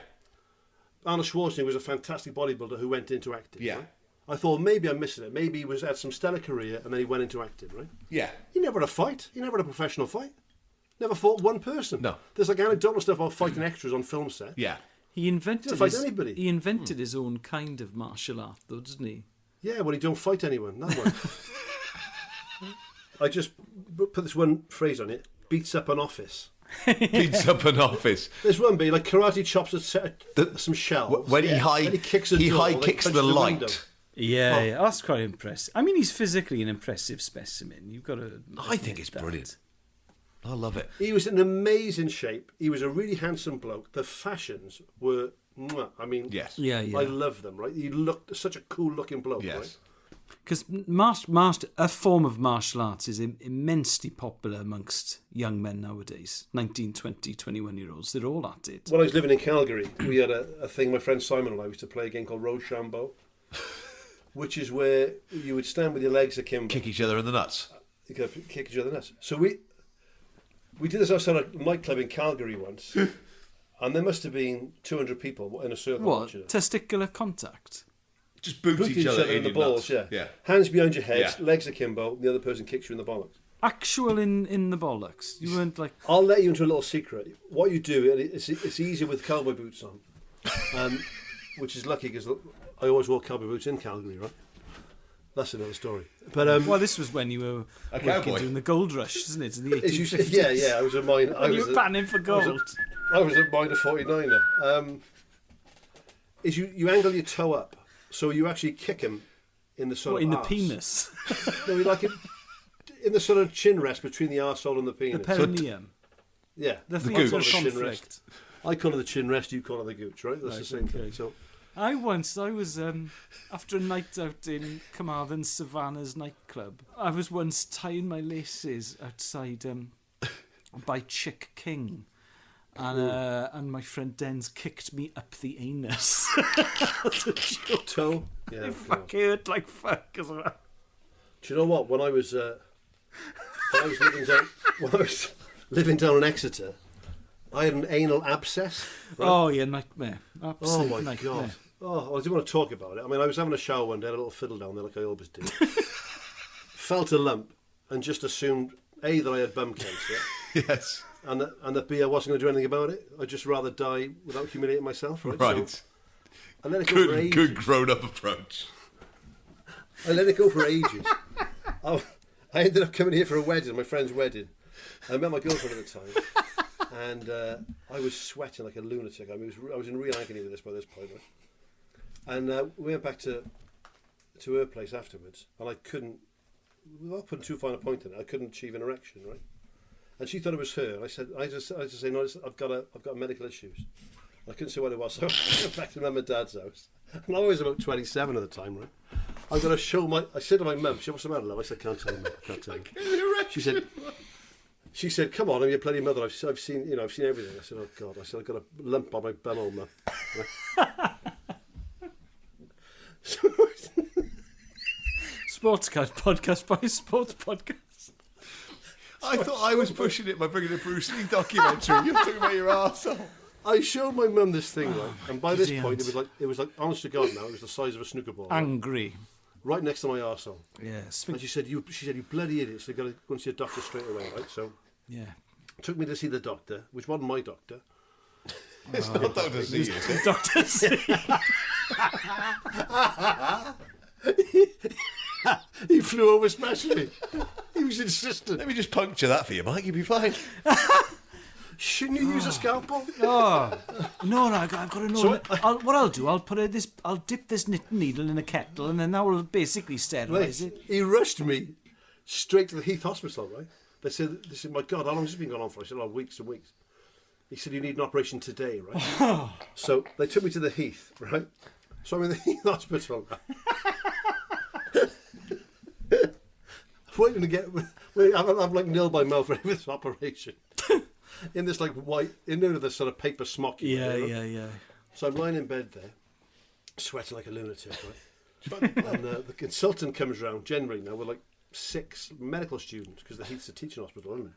Arnold Schwarzenegger was a fantastic bodybuilder who went into acting. Yeah. Right? I thought, maybe I'm missing it. Maybe he had some stellar career and then he went into acting, right? Yeah. He never had a fight. He never had a professional fight. Never fought one person. No. There's like anecdotal stuff about fighting extras on film set. Yeah. He invented anybody. He invented his own kind of martial art, though, didn't he? Yeah, well, he don't fight anyone. That one. I just put this one phrase on it: beats up an office. Beats up an office. There's one bit like karate chops some shells. When he kicks the light. Yeah, that's quite impressive. I mean, he's physically an impressive specimen. You've got to. I think it's brilliant. I love it. He was in amazing shape. He was a really handsome bloke. The fashions were, I mean, yes. Yeah. I love them, right? He looked such a cool looking bloke, right? Because a form of martial arts is immensely popular amongst young men nowadays. 19, 20, 21-year-olds, they're all at it. When I was living in Calgary, we had a thing, my friend Simon and I used to play a game called Rochambeau, which is where you would stand with your legs akimbo. Kick each other in the nuts. You could kick each other in the nuts. So we did this outside a nightclub in Calgary once, and there must have been 200 people in a circle. What? Testicular contact? Just boot each other in the your balls, nuts. yeah. Hands behind your heads, legs akimbo, and the other person kicks you in the bollocks. Actual in the bollocks? You weren't like... I'll let you into a little secret. What you do, it's easier with cowboy boots on, which is lucky because I always wore cowboy boots in Calgary, right? That's another story. But well, this was when you were working doing the gold rush, isn't it? In the 1850s. Yeah. I was a mine. You were panning for gold. I was a minor 49er. Is you angle your toe up, so you actually kick him in the sort of in arse. the penis. No, you like it in the sort of chin rest between the arsehole and the penis. The perineum. Yeah, the conflict. I call it the chin rest. You call it the gooch, right? That's the same thing. So. I was after a night out in Carmarthen Savannah's nightclub. I was once tying my laces outside by Chick King, and my friend Den's kicked me up the anus. Toe? Yeah. It fucking hurt like fuck as well. Do you know what? When I was living down in Exeter, I had an anal abscess. Right? Oh yeah, nightmare. Absolute oh my nightmare. God. Oh, I didn't want to talk about it. I mean, I was having a shower one day, had a little fiddle down there like I always do. Felt a lump and just assumed, A, that I had bum cancer. Yes. And that B, I wasn't going to do anything about it. I'd just rather die without humiliating myself, right? Right. So, I let it go for ages. Good grown-up approach. I let it go for ages. I ended up coming here for a wedding, my friend's wedding. I met my girlfriend at the time. And I was sweating like a lunatic. I mean, I was in real agony with this by this point, right? And we went back to her place afterwards, and I couldn't, without putting too fine a point in it, I couldn't achieve an erection, right? And she thought it was her. And I just said, no, I've got medical issues. I couldn't say what it was, so I went back to Mum and Dad's house. And I was about 27 at the time, right? I'm going to show I said to my mum, she said, what's the matter, love? I said, can't tell you, Mum, can't tell you. She said, come on, I'm your bloody mother. I've seen everything. I said, oh God. I said, I've got a lump on my bumhole, Mum. Sportscast podcast by Sports Podcast. I thought I was pushing it by bringing a Bruce Lee documentary. You're talking about your arsehole. I showed my mum this thing, right? And by this point, it was like, honest to God now, it was the size of a snooker ball. Angry. Right next to my arsehole. Yes. And she said, you bloody idiot, so you've got to go and see a doctor straight away, right? So, yeah. Took me to see the doctor, which wasn't my doctor. It's not Dr. Z, is it? Dr. Z. He flew over smashing. He was insistent. Let me just puncture that for you, Mike. You'll be fine. Shouldn't you use a scalpel? Oh no! I've got to know. So what I'll do, I'll dip this knitting needle in a kettle, and then that will basically sterilise it. He rushed me straight to the Heath Hospital. Right? They said, my God, how long has this been going on for? I said, weeks and weeks. He said, you need an operation today, right? So they took me to the Heath, right? So I'm in the Heath Hospital now. Waiting to get, I'm like nil by mouth ready for this operation. In this like white, this sort of paper smock. Yeah. So I'm lying in bed there, sweating like a lunatic, right? And the consultant comes round, generally now, with like 6 medical students, because the Heath's a teaching hospital, isn't it?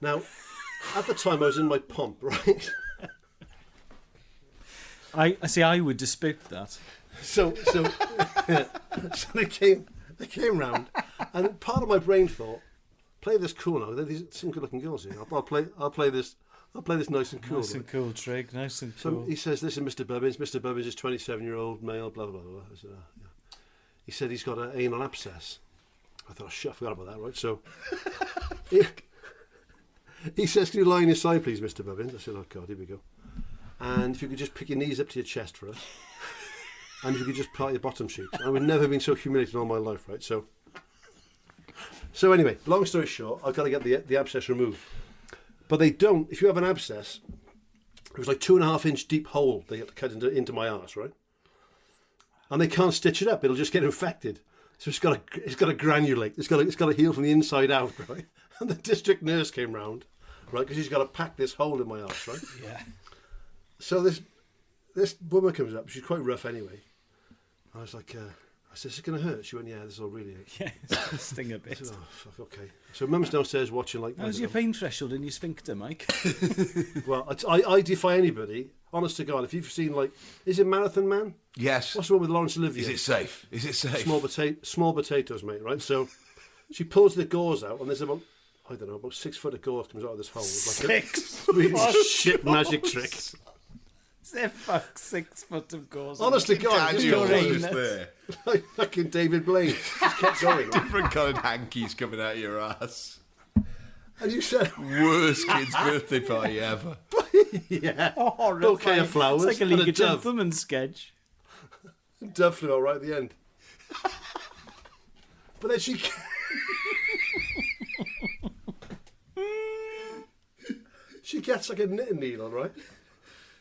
Now, at the time I was in my pomp, right? I see. I would dispute that. So they came round, and part of my brain thought, play this cool now. There's some good-looking girls here. I'll play this nice and cool. Nice and cool, Trig. Nice and cool. So he says, "Listen, Mr. Bubbins. Mr. Bubbins is 27-year-old male. Blah blah blah." I said, yeah. He said he's got an anal abscess. I thought, shit, I forgot about that, right? So he says, "Can you lie on your side, please, Mr. Bubbins?" I said, "Oh God, here we go." And if you could just pick your knees up to your chest for us, and if you could just part your bottom cheeks. I would never been so humiliated in all my life, right? So anyway, long story short, I've got to get the abscess removed. But they don't. If you have an abscess, it was like 2.5-inch deep hole they have to cut into my arse, right? And they can't stitch it up; it'll just get infected. So it's got to granulate. It's got to heal from the inside out, right? And the district nurse came round, right? Because she's got to pack this hole in my arse, right? Yeah. So this woman comes up. She's quite rough anyway. I was like, I said, is it going to hurt? She went, yeah, this will really hurt. Yeah, it's going to sting a bit. I said, oh, fuck, okay. So Mum's downstairs watching like... How's your pain threshold in your sphincter, Mike? Well, I defy anybody, honest to God, if you've seen like... Is it Marathon Man? Yes. What's the one with Laurence Olivier? Is it safe? Small potatoes, mate, right? So she pulls the gauze out and there's about 6 foot of gauze comes out of this hole. It's like 6 a really shit magic trick. They're 6 foot of course. Honestly, God, just there. Like fucking David Blaine. Just kept going. Different coloured hankies coming out of your ass. And you said... Worst kid's birthday party ever. Yeah. Oh, bouquet of flowers. It's like a League of Gentlemen sketch. Dove flew out right at the end. But then she gets like a knitting needle, right?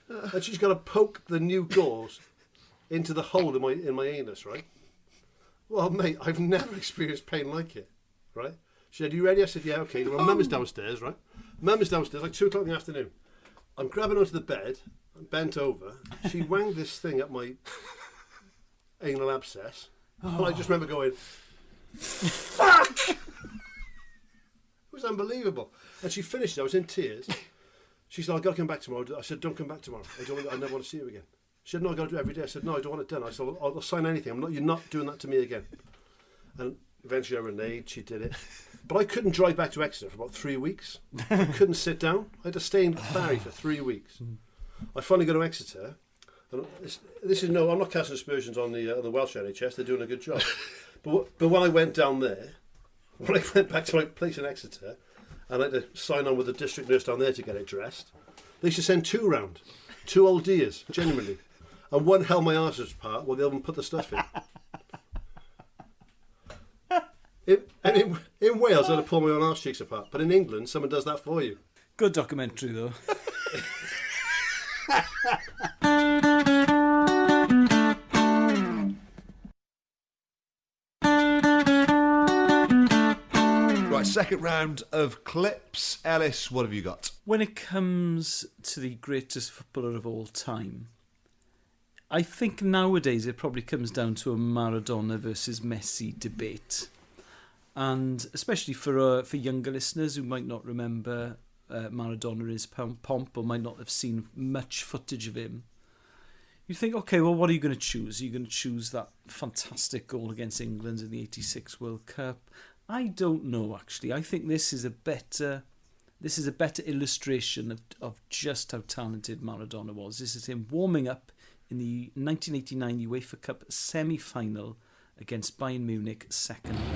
And she's got to poke the new gauze into the hole in my anus, right? Well, mate, I've never experienced pain like it, right? She said, "You ready?" I said, "Yeah, okay." Well, Mum is downstairs, right? Mum is downstairs, like 2 o'clock in the afternoon. I'm grabbing onto the bed, I'm bent over. She wanged this thing up my anal abscess. And I just remember going, "Fuck!" It was unbelievable. And she finished it, I was in tears. She said, "I've got to come back tomorrow." I said, "Don't come back tomorrow. I never want to see you again." She said, "No, I've got to do it every day." I said, "No, I don't want it done." I said, "I'll sign anything. You're not doing that to me again." And eventually I reneged, she did it. But I couldn't drive back to Exeter for about 3 weeks. I couldn't sit down. I had to stay in Barry for 3 weeks. I finally got to Exeter. And I'm not casting aspersions on the Welsh NHS. They're doing a good job. But when I went down there, when I went back to my place in Exeter, and I had to sign on with the district nurse down there to get it dressed, they used to send 2 round. 2 old dears, genuinely. And one held my arses apart while the other one put the stuff in. In Wales, I had to pull my own arse cheeks apart. But in England, someone does that for you. Good documentary, though. Right, second round of clips. Ellis, what have you got? When it comes to the greatest footballer of all time, I think nowadays it probably comes down to a Maradona versus Messi debate. And especially for younger listeners who might not remember Maradona in his pomp or might not have seen much footage of him, you think, okay, well, what are you going to choose? Are you going to choose that fantastic goal against England in the '86 World Cup? I don't know, actually. I think this is a better illustration of just how talented Maradona was. This is him warming up in the 1989 UEFA Cup semi-final against Bayern Munich, second leg.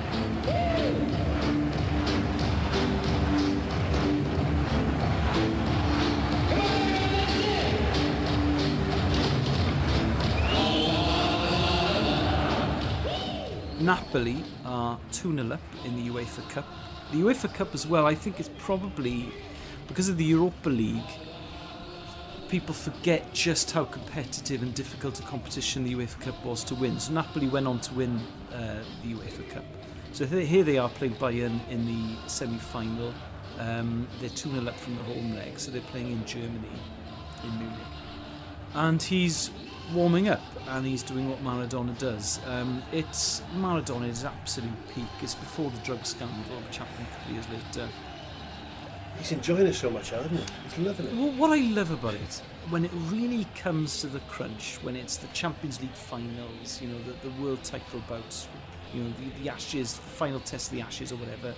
Napoli are 2-0 up in the UEFA Cup. The UEFA Cup as well, I think, is probably, because of the Europa League, people forget just how competitive and difficult a competition the UEFA Cup was to win. So Napoli went on to win the UEFA Cup. So here they are playing Bayern in the semi-final. They're 2-0 up from the home leg, so they're playing in Germany, in Munich. And he's warming up, and he's doing what Maradona does. It's Maradona at his absolute peak. It's before the drug scandal, which happened a couple of years later. He's enjoying it so much, hasn't he? He's loving it. Well, what I love about it, when it really comes to the crunch, when it's the Champions League finals, you know, the world title bouts, you know, the Ashes, the final test of the Ashes or whatever,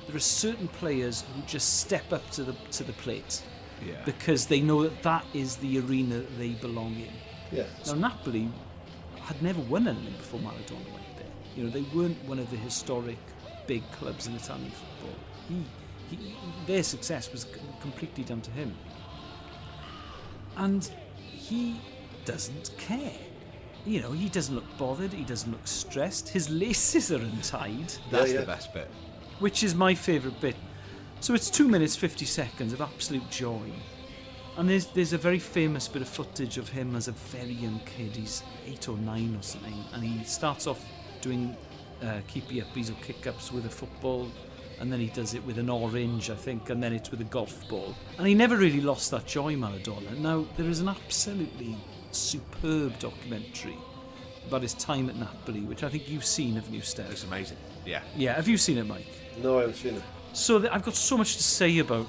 there are certain players who just step up to the plate, because they know that is the arena that they belong in. Yeah. Now, Napoli had never won anything before Maradona went there. You know, they weren't one of the historic big clubs in Italian football. Their success was completely down to him. And he doesn't care. You know, he doesn't look bothered, he doesn't look stressed. His laces are untied. That's the best bit. Which is my favourite bit. So it's 2 minutes 50 seconds of absolute joy. And there's a very famous bit of footage of him as a very young kid. He's 8 or 9 or something, and he starts off doing keepy-uppies or kick-ups with a football, and then he does it with an orange, I think, and then it's with a golf ball. And he never really lost that joy, Maradona. Now, there is an absolutely superb documentary about his time at Napoli, which I think you've seen, haven't you, Steff? It's amazing. Yeah. Yeah, have you seen it, Mike? No, I haven't seen it. So I've got so much to say about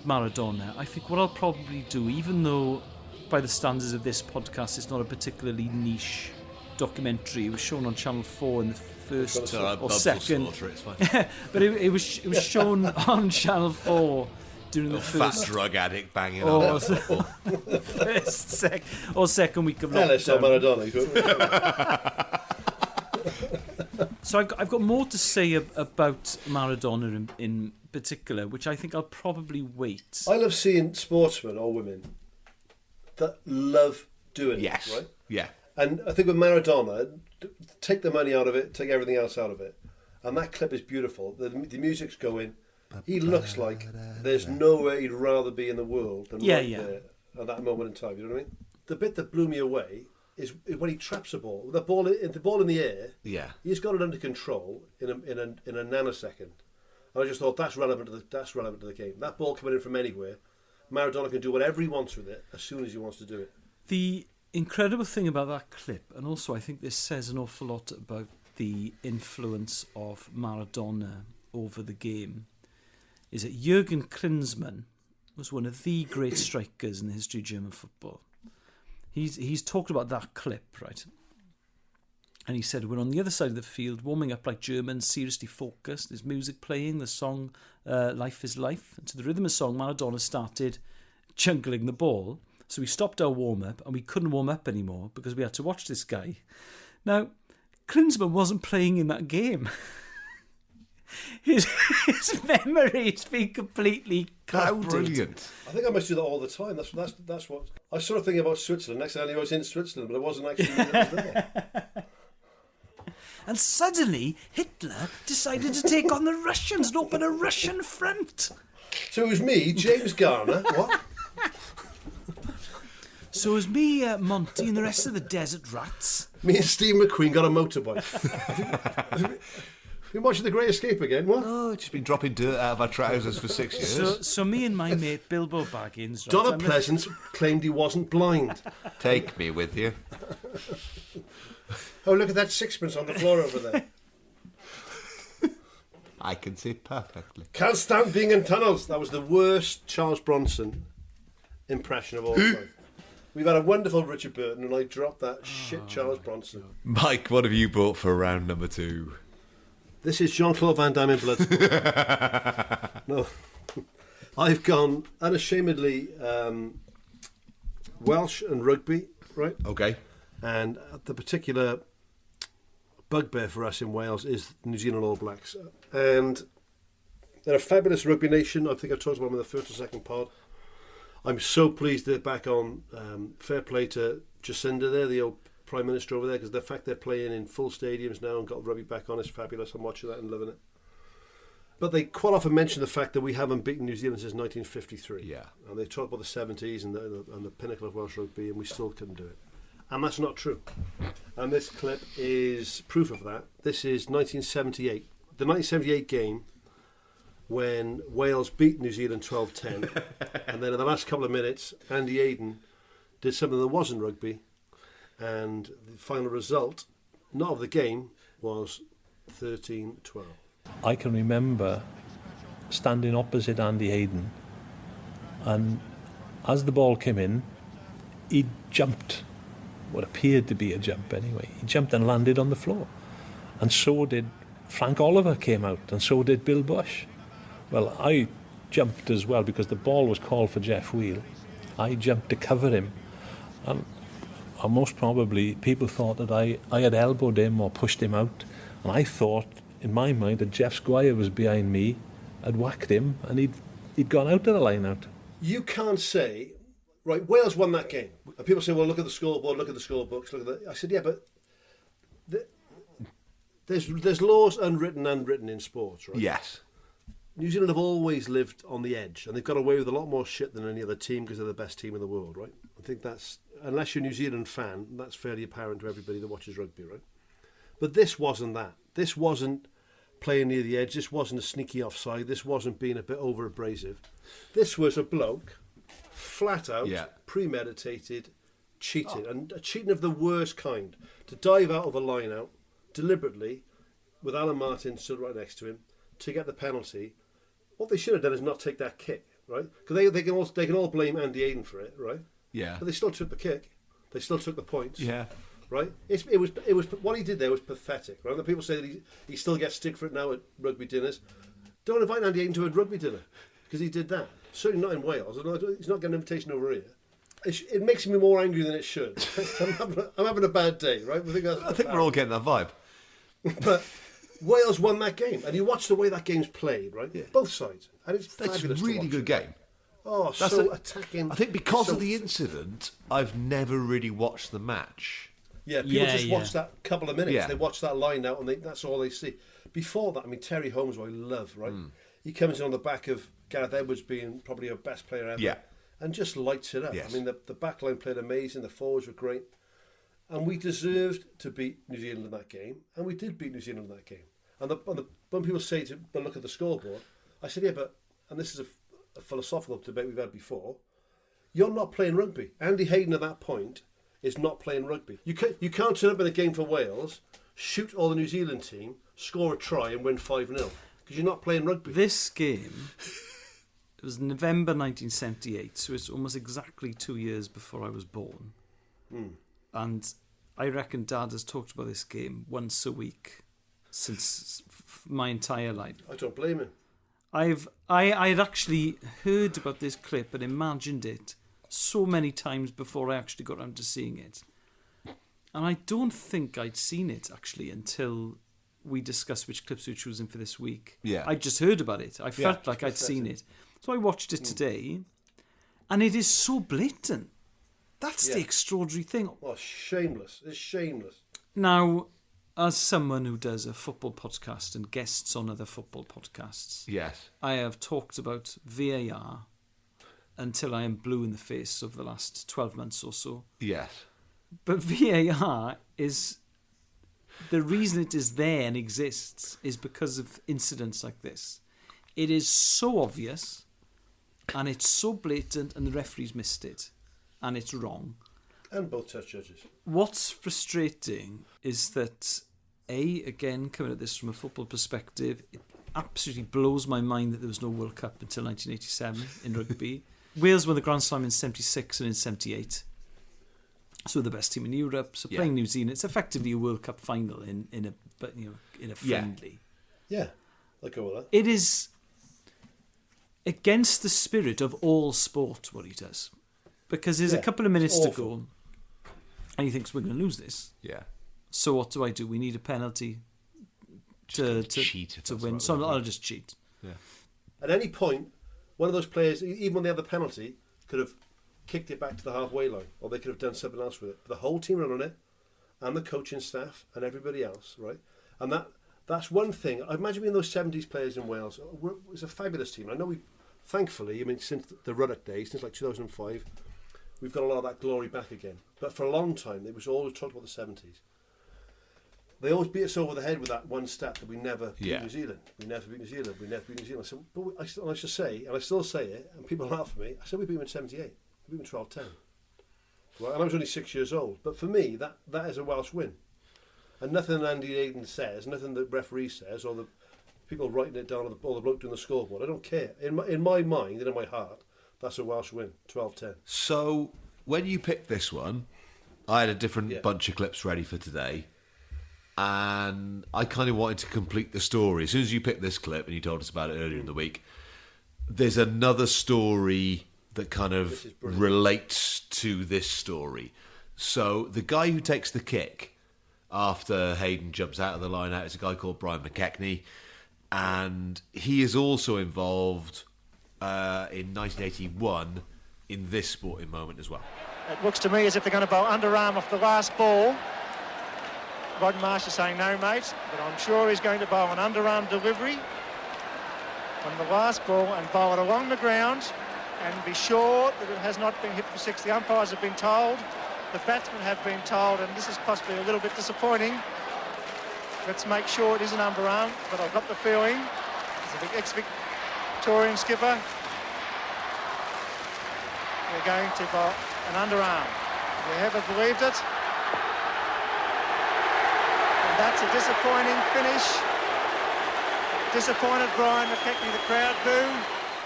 Maradona. I think what I'll probably do, even though by the standards of this podcast it's not a particularly niche documentary, it was shown on Channel 4 in the first or second, it's fine. but it was shown on Channel 4 during the fat first drug addict banging on. Second week of lockdown. Elis or Maradona. So I've got more to say about Maradona in particular, which I think I'll probably wait. I love seeing sportsmen or women that love doing it, right? Yeah. And I think with Maradona, take the money out of it, take everything else out of it. And that clip is beautiful. The music's going. He looks like there's nowhere he'd rather be in the world than there at that moment in time. You know what I mean? The bit that blew me away is when he traps a ball. The ball in the air. Yeah. He's got it under control in a nanosecond. And I just thought that's relevant to the game. That ball coming in from anywhere, Maradona can do whatever he wants with it as soon as he wants to do it. The incredible thing about that clip, and also I think this says an awful lot about the influence of Maradona over the game, is that Jürgen Klinsmann was one of the great strikers in the history of German football. He's talked about that clip, right? And he said, we're on the other side of the field, warming up like Germans, seriously focused. There's music playing, the song Life is Life. And to the rhythm of the song, Maradona started jungling the ball. So we stopped our warm-up, and we couldn't warm up anymore because we had to watch this guy. Now, Klinsmann wasn't playing in that game. His memory's been completely clouded. That's brilliant. I think I must do that all the time. That's what I was sort of thinking about Switzerland. Next thing I knew I was in Switzerland, but I wasn't actually there. And suddenly Hitler decided to take on the Russians and open a Russian front. So it was me, James Garner. What? So it was me, Monty, and the rest of the Desert Rats. Me and Steve McQueen got a motorbike. Been watching The Great Escape again, what? Oh, just been dropping dirt out of our trousers for 6 years. So me and my mate Bilbo Baggins... Donna Pleasance claimed he wasn't blind. Take me with you. Oh, look at that sixpence on the floor over there. I can see it perfectly. Can't stand being in tunnels. That was the worst Charles Bronson impression of all time. We've had a wonderful Richard Burton, and I dropped that shit Charles Bronson. Mike, what have you brought for round number 2? This is Jean-Claude Van Damme in Bloodsport. No. I've gone unashamedly Welsh and rugby, right? Okay. And the particular bugbear for us in Wales is New Zealand All Blacks. And they're a fabulous rugby nation. I think I've talked about them in the first or second pod. I'm so pleased they're back on. Fair play to Jacinda there, the old Prime Minister over there, because the fact they're playing in full stadiums now and got rugby back on is fabulous. I'm watching that and loving it. But they quite often mention the fact that we haven't beaten New Zealand since 1953. Yeah. And they talk about the 70s and the pinnacle of Welsh rugby, and we still couldn't do it. And that's not true. And this clip is proof of that. This is 1978. The 1978 game when Wales beat New Zealand 12-10. And then in the last couple of minutes, Andy Aiden did something that wasn't rugby. And the final result, not of the game, was 13-12. I can remember standing opposite Andy Hayden, and as the ball came in, he jumped, what appeared to be a jump anyway. He jumped and landed on the floor. And so did Frank Oliver came out, and so did Bill Bush. Well, I jumped as well because the ball was called for Jeff Wheel. I jumped to cover him. And most probably people thought that I had elbowed him or pushed him out. And I thought, in my mind, that Jeff Squire was behind me, had whacked him, and he'd gone out of the line-out. You can't say, right, Wales won that game. And people say, well, look at the scoreboard, look at the scorebooks, look at the... I said, yeah, but there's laws unwritten in sports, right? Yes. New Zealand have always lived on the edge, and they've got away with a lot more shit than any other team because they're the best team in the world, right? I think that's, unless you're a New Zealand fan, that's fairly apparent to everybody that watches rugby, right? But this wasn't that. This wasn't playing near the edge. This wasn't a sneaky offside. This wasn't being a bit over abrasive. This was a bloke, flat out, premeditated, cheating, and a cheating of the worst kind. To dive out of a line out deliberately, with Alan Martin stood right next to him, to get the penalty. What they should have done is not take that kick, right? Because they can all blame Andy Aiden for it, right? Yeah. But they still took the kick. They still took the points. Yeah. Right? It was what he did there was pathetic. Right? The people say that he still gets stick for it now at rugby dinners. Don't invite Andy Aiden to a rugby dinner because he did that. certainly not in Wales. He's not getting an invitation over here. It makes me more angry than it should. I'm having a bad day, right? I think we're all getting that vibe. But Wales won that game, and you watch the way that game's played, right? Yeah. Both sides, and it's fabulous. A really good game. Oh, so attacking. I think because of the incident, I've never really watched the match. Yeah, people just watch that couple of minutes. Yeah. They watch that line out, and that's all they see. Before that, I mean, Terry Holmes, who I love, right? He comes in on the back of Gareth Edwards being probably our best player ever. Yeah. And just lights it up. Yes. I mean, the back line played amazing, the forwards were great. And we deserved to beat New Zealand in that game, and we did beat New Zealand in that game. And when people say to look at the scoreboard, I said, yeah, but, and this is a philosophical debate we've had before, you're not playing rugby. Andy Hayden at that point is not playing rugby. You can't turn up in a game for Wales, shoot all the New Zealand team, score a try and win 5-0, because you're not playing rugby. This game... It was November 1978, so it's almost exactly 2 years before I was born. And I reckon Dad has talked about this game once a week since my entire life. I don't blame him. I'd actually heard about this clip and imagined it so many times before I actually got around to seeing it. And I don't think I'd seen it, actually, until we discussed which clips we were choosing for this week. Yeah. I just heard about it. I felt like I'd seen it. So I watched it today, and it is so blatant. That's the extraordinary thing. Oh, shameless. It's shameless. Now, as someone who does a football podcast and guests on other football podcasts, yes, I have talked about VAR until I am blue in the face over the last 12 months or so. Yes. But VAR is... The reason it is there and exists is because of incidents like this. It is so obvious... And it's so blatant, and the referee's missed it, and it's wrong. And both test judges. What's frustrating is that, again, coming at this from a football perspective, it absolutely blows my mind that there was no World Cup until 1987 in rugby. Wales won the Grand Slam in 76 and in 78. So the best team in Europe. So playing New Zealand, it's effectively a World Cup final in a friendly. Yeah, I go with that. It is against the spirit of all sport what he does, because there's a couple of minutes to go and he thinks we're going to lose this. Yeah. So what do? We need a penalty to win. So I'll just cheat. Yeah. At any point, one of those players, even when they have the penalty, could have kicked it back to the halfway line, or they could have done something else with it. But the whole team ran on it, and the coaching staff and everybody else, right? And that's one thing. I imagine being those 70s players in Wales, it was a fabulous team. I know thankfully, I mean, since the Ruddock days, since like 2005, we've got a lot of that glory back again. But for a long time, it was always talked about the 70s. They always beat us over the head with that one stat that we never beat New Zealand. We never beat New Zealand. We never beat New Zealand. I should say, and I still say it, and people laugh at me, I said we beat them in 78. We beat them 12-10. Right? And I was only 6 years old. But for me, that is a Welsh win. And nothing Andy Hayden says, nothing the referee says, or the people writing it down, or the bloke doing the scoreboard, I don't care. In my mind and in my heart, that's a Welsh win, 12-10. So, when you picked this one, I had a different bunch of clips ready for today, and I kind of wanted to complete the story. As soon as you picked this clip, and you told us about it earlier in the week, there's another story that kind of relates to this story. So, the guy who takes the kick after Hayden jumps out of the line out is a guy called Brian McKechnie, and he is also involved in 1981 in this sporting moment as well. It looks to me as if they're going to bowl underarm off the last ball. Rod Marsh is saying no, mate, but I'm sure he's going to bowl an underarm delivery from the last ball and bowl it along the ground and be sure that it has not been hit for six. The umpires have been told, the batsmen have been told, and this is possibly a little bit disappointing. Let's make sure it is an underarm, but I've got the feeling as the ex-Victorian skipper, we're going to bowl an underarm. We ever believed it? And that's a disappointing finish. Disappointed Brian McKechnie, the crowd boo.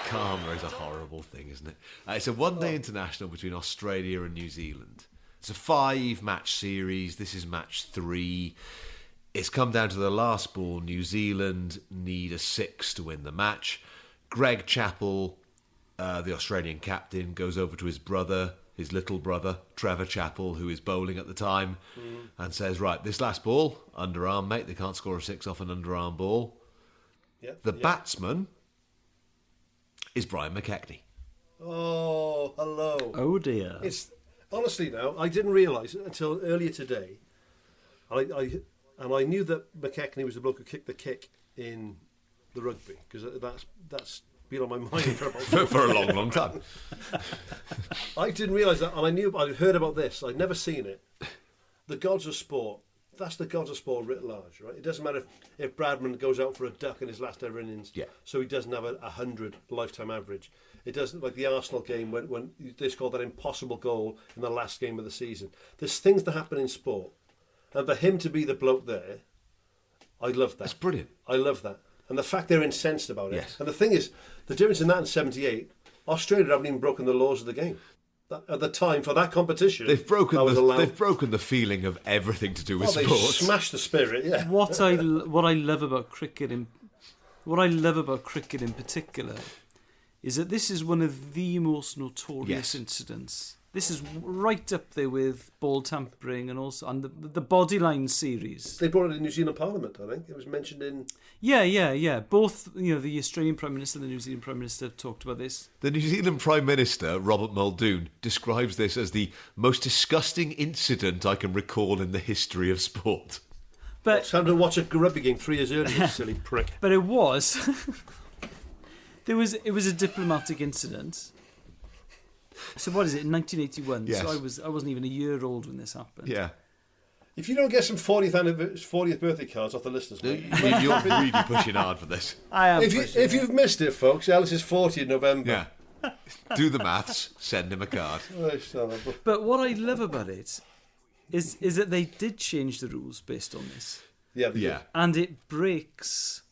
Karma is a horrible thing, isn't it? It's a one-day international between Australia and New Zealand. It's a 5-match series. This is match 3. It's come down to the last ball. New Zealand need a 6 to win the match. Greg Chappell the Australian captain goes over to his brother, his little brother, Trevor Chappell, who is bowling at the time, and says, right, this last ball, underarm, mate, they can't score a 6 off an underarm ball. The batsman is Brian McKechnie. Oh, hello. Oh, dear. It's honestly now, I didn't realise until earlier today, I knew that McKechnie was the bloke who kicked the kick in the rugby, because that's been on my mind for about for a long, long time. I didn't realise that, and I'd heard about this. I'd never seen it. The gods of sport. That's the gods of sport writ large, right? It doesn't matter if Bradman goes out for a duck in his last ever innings, so he doesn't have a 100 lifetime average. It doesn't, like the Arsenal game when they scored that impossible goal in the last game of the season. There's things that happen in sport, and for him to be the bloke there, I love that. That's brilliant. I love that. And the fact they're incensed about it. And the thing is, the difference in that and 78, Australia haven't even broken the laws of the game. At the time for that competition, they've broken the feeling of everything to do with sport. They smashed the spirit. Yeah. What I love about cricket in particular is that this is one of the most notorious incidents. This is right up there with ball tampering and also and the Bodyline series. They brought it in New Zealand Parliament, I think. It was mentioned in... Yeah. Both, the Australian Prime Minister and the New Zealand Prime Minister talked about this. The New Zealand Prime Minister, Robert Muldoon, describes this as the most disgusting incident I can recall in the history of sport. But time to watch a rugby game 3 years earlier, silly prick. But it was... It was a diplomatic incident. So what is it? In 1981. Yes. So I wasn't even a year old when this happened. Yeah. If you don't get some 40th birthday cards off the listeners, you're really pushing hard for this. I am. If you've missed it, folks, Alice is 40 in November. Yeah. Do the maths. Send him a card. But what I love about it is that they did change the rules based on this. Yeah. They did. And it breaks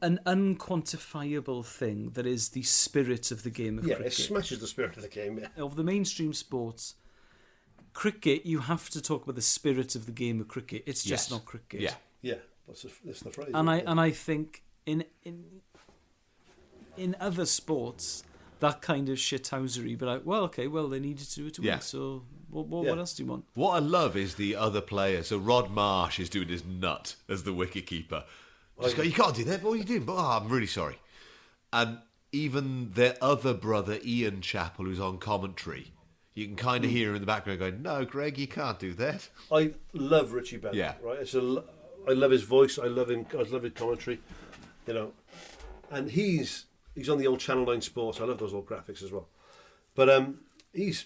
an unquantifiable thing that is the spirit of the game of cricket. Yeah, it smashes the spirit of the game, Of the mainstream sports, cricket, you have to talk about the spirit of the game of cricket. It's just not cricket. Yeah. That's the phrase. And I think in other sports, that kind of shithousery, but they needed to do it to win, so what else do you want? What I love is the other players. So Rod Marsh is doing his nut as the wicketkeeper. Just go, you can't do that. What are you doing? I'm really sorry. And even their other brother, Ian Chappell, who's on commentary, you can kind of hear him in the background going, "No, Greg, you can't do that." I love Richie Bennett. Yeah. Right. I love his voice. I love him. I love his commentary. And he's on the old Channel 9 Sports. I love those old graphics as well. But he's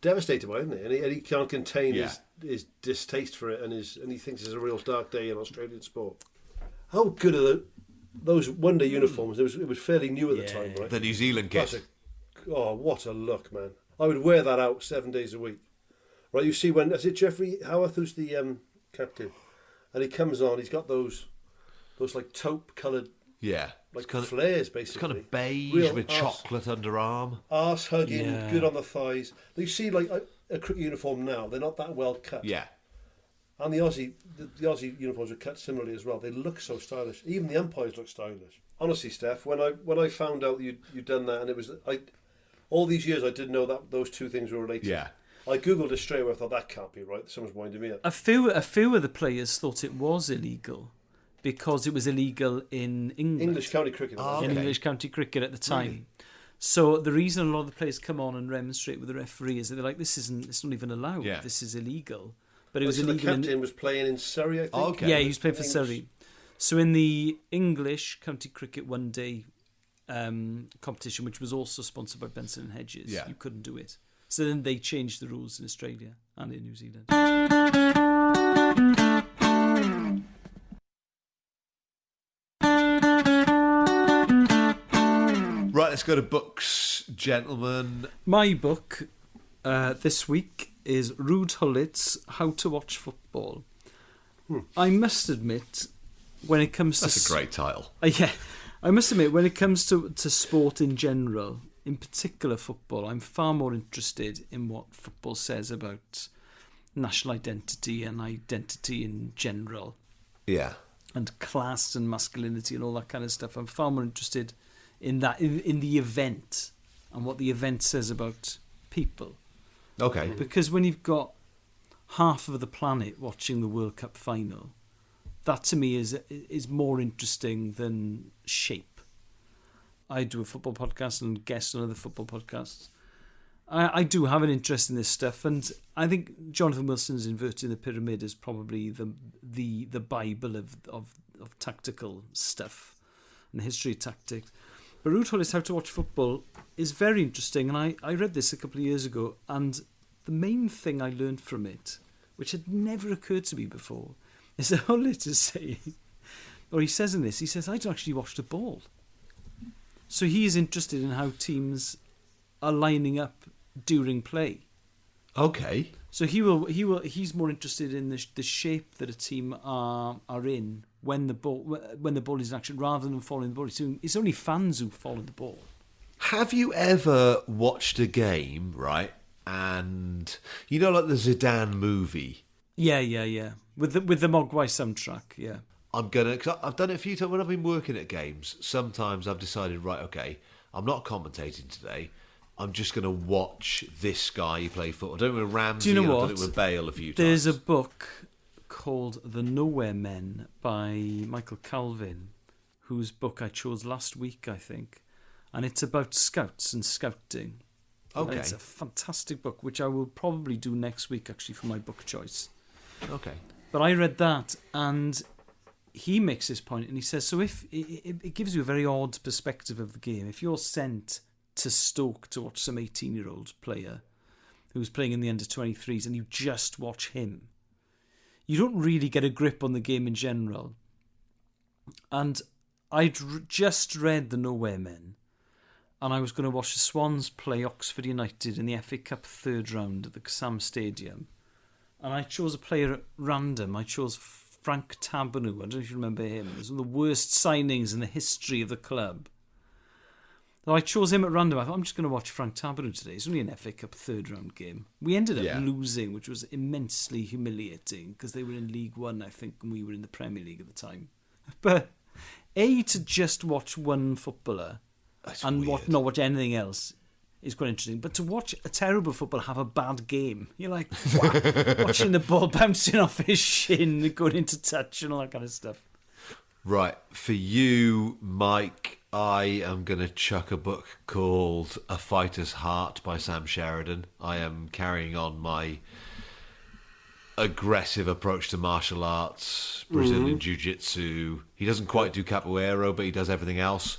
devastated by it, isn't he? And he can't contain his distaste for it, and he thinks it's a real dark day in Australian sport. How good are those one-day uniforms? It was fairly new at the time, right? The New Zealand kit. What a look, man! I would wear that out 7 days a week. Right, you see is it Geoffrey Howarth who's the captain, and he comes on. He's got those like taupe-coloured, like flares, basically. It's kind of beige with chocolate underarm. Arse hugging, good on the thighs. You see like a cricket uniform now. They're not that well cut. Yeah. And the Aussie uniforms are cut similarly as well. They look so stylish. Even the umpires look stylish. Honestly, Steff, when I found out you'd done that, and it was all these years I didn't know that those two things were related. Yeah. I googled it straight away. I thought that can't be right. Someone's winding me up. A few of the players thought it was illegal because it was illegal in England. English county cricket. English county cricket at the time. Really? So the reason a lot of the players come on and remonstrate with the referee is that they're like, it's not even allowed. Yeah. This is illegal. But it was illegal. The captain was playing in Surrey, I think. Yeah, he was playing for Surrey. So in the English county cricket one-day competition, which was also sponsored by Benson and Hedges, you couldn't do it. So then they changed the rules in Australia and in New Zealand. Right, let's go to books, gentlemen. My book this week is Ruud Hullit's How to Watch Football. I must admit, when it comes to... That's a great title. I must admit, when it comes to sport in general, in particular football, I'm far more interested in what football says about national identity and identity in general. Yeah. And class and masculinity and all that kind of stuff. I'm far more interested in the event and what the event says about people. Okay. Because when you've got half of the planet watching the World Cup final, that to me is more interesting than shape. I do a football podcast and guest on other football podcasts. I do have an interest in this stuff, and I think Jonathan Wilson's Inverting the Pyramid is probably the Bible of tactical stuff and the history of tactics. But Ruud Gullit, How to Watch Football is very interesting, and I read this a couple of years ago, and the main thing I learned from it, which had never occurred to me before, is that Gullit is saying, or he says in this, he says, I don't actually watch the ball. So he is interested in how teams are lining up during play. Okay. So he's more interested in the shape that a team are in when the ball is in action, rather than following the ball. It's only fans who follow the ball. Have you ever watched a game, right? And you know, like the Zidane movie. Yeah. With the Mogwai soundtrack. Yeah. Cause I've done it a few times when I've been working at games. Sometimes I've decided, right, okay, I'm not commentating today. I'm just going to watch this guy play football. I've done it with Ramsey. Do you know what? I've done it with Bale a few times. There's a book called The Nowhere Men by Michael Calvin, whose book I chose last week, I think. And it's about scouts and scouting. Okay. It's a fantastic book, which I will probably do next week, actually, for my book choice. Okay. But I read that, and he makes this point, and he says, so if it gives you a very odd perspective of the game. If you're sent to Stoke to watch some 18-year-old player who's playing in the under-23s and you just watch him, you don't really get a grip on the game in general. And I'd just read The Nowhere Men, and I was going to watch the Swans play Oxford United in the FA Cup third round at the Kassam Stadium. And I chose a player at random. I chose Frank Taberneau. I don't know if you remember him. It was one of the worst signings in the history of the club. So I chose him at random. I thought, I'm just going to watch Frank Taberneau today. It's only an FA Cup third round game. We ended up losing, which was immensely humiliating because they were in League One, I think, and we were in the Premier League at the time. But to just watch one footballer and not watch anything else is quite interesting. But to watch a terrible footballer have a bad game, you're like, what? Watching the ball bouncing off his shin and going into touch and all that kind of stuff. Right. For you, Mike, I am going to chuck a book called A Fighter's Heart by Sam Sheridan. I am carrying on my aggressive approach to martial arts, Brazilian Jiu-Jitsu. He doesn't quite do capoeira, but he does everything else.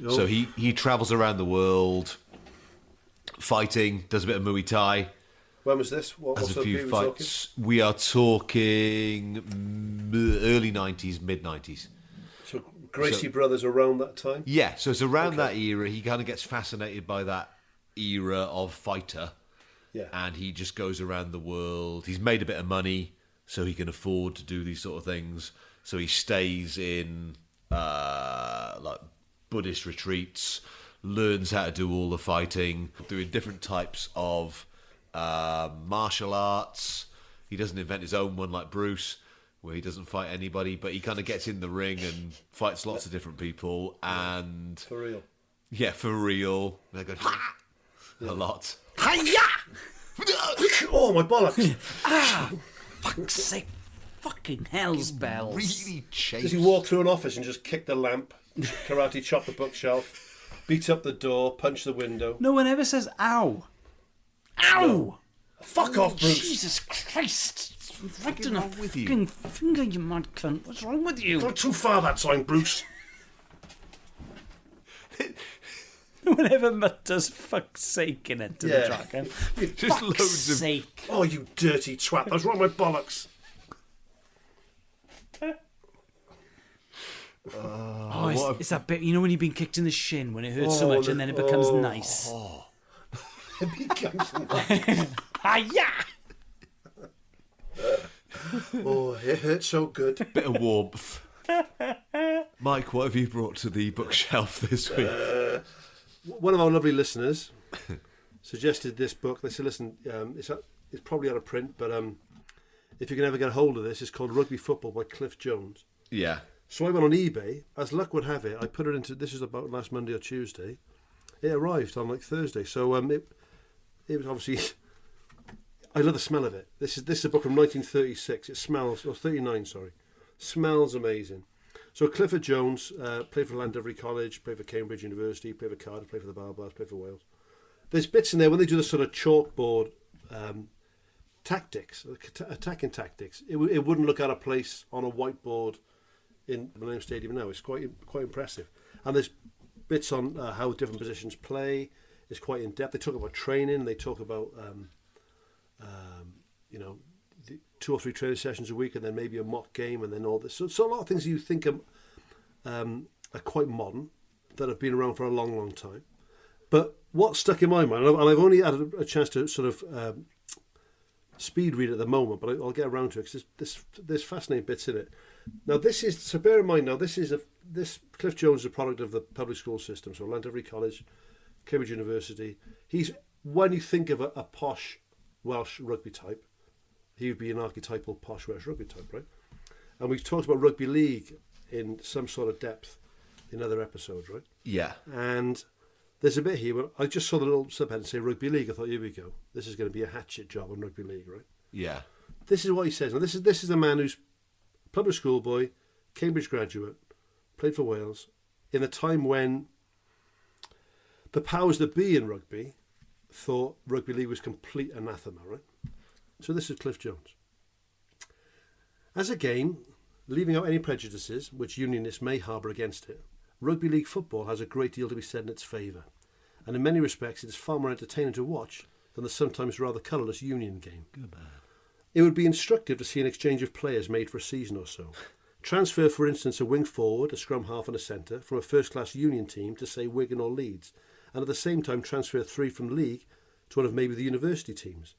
Yep. So he travels around the world fighting, does a bit of Muay Thai. When was this? Has a few fights. We are talking early 90s, mid-90s. So Gracie Brothers around that time? Yeah, so it's around that era. He kind of gets fascinated by that era of fighter. Yeah. And he just goes around the world. He's made a bit of money, so he can afford to do these sort of things. So he stays in like Buddhist retreats, learns how to do all the fighting, doing different types of martial arts. He doesn't invent his own one like Bruce, where he doesn't fight anybody, but he kind of gets in the ring and fights lots of different people. And for real. Yeah, for real. They go a lot. Hiya! Oh, my bollocks! Fuck's sake. Fucking hell's bells. Really chase. Does he walk through an office and just kick the lamp, karate chop the bookshelf, beat up the door, punch the window? No one ever says ow. Ow! No. Fuck off, Bruce. Jesus Christ. Right in a with you? fucking finger, you mad cunt. What's wrong with you? Not too far that time, Bruce. No one ever mutters fuck's sake in Enter the Dragon. Just loads of sake. Oh, you dirty twat. That's right, my bollocks. It's that bit, you know when you've been kicked in the shin when it hurts so much and then it becomes nice. It becomes nice. Hiya! Oh, it hurts so good. Bit of warmth. Mike, what have you brought to the bookshelf this week? One of our lovely listeners suggested this book. They said, listen, it's probably out of print, but if you can ever get a hold of this, it's called Rugby Football by Cliff Jones. Yeah. So I went on eBay. As luck would have it, I put it into, this is about last Monday or Tuesday. It arrived on like Thursday. So it was obviously, I love the smell of it. This is a book from 1936. It smells, or 39, sorry. Smells amazing. So Clifford Jones played for Llandovery College, played for Cambridge University, played for Cardiff, played for the Barbars, played for Wales. There's bits in there when they do the sort of chalkboard tactics, attacking tactics. It wouldn't look out of place on a whiteboard in Millennium Stadium now. It's quite impressive. And there's bits on how different positions play. It's quite in depth. They talk about training. They talk about the 2 or 3 training sessions a week, and then maybe a mock game, and then all this. So a lot of things you think are quite modern that have been around for a long, long time. But what stuck in my mind, and I've only had a chance to sort of speed read at the moment, but I'll get around to it because there's fascinating bits in it. Now so bear in mind now, this Cliff Jones is a product of the public school system, so Llandovery College, Cambridge University. When you think of a posh Welsh rugby type, he would be an archetypal posh Welsh rugby type, right? And we've talked about rugby league in some sort of depth in other episodes, right? Yeah. And there's a bit here where I just saw the little subhead and say rugby league. I thought, here we go. This is going to be a hatchet job on rugby league, right? Yeah. This is what he says. Now, this is a man who's public school boy, Cambridge graduate, played for Wales, in a time when the powers that be in rugby thought rugby league was complete anathema, right? So this is Cliff Jones. As a game, leaving out any prejudices which unionists may harbour against it, rugby league football has a great deal to be said in its favour, and in many respects it is far more entertaining to watch than the sometimes rather colourless union game. Good man. It would be instructive to see an exchange of players made for a season or so. Transfer, for instance, a wing forward, a scrum half and a centre from a first-class union team to, say, Wigan or Leeds, and at the same time transfer 3 from league to one of maybe the university teams.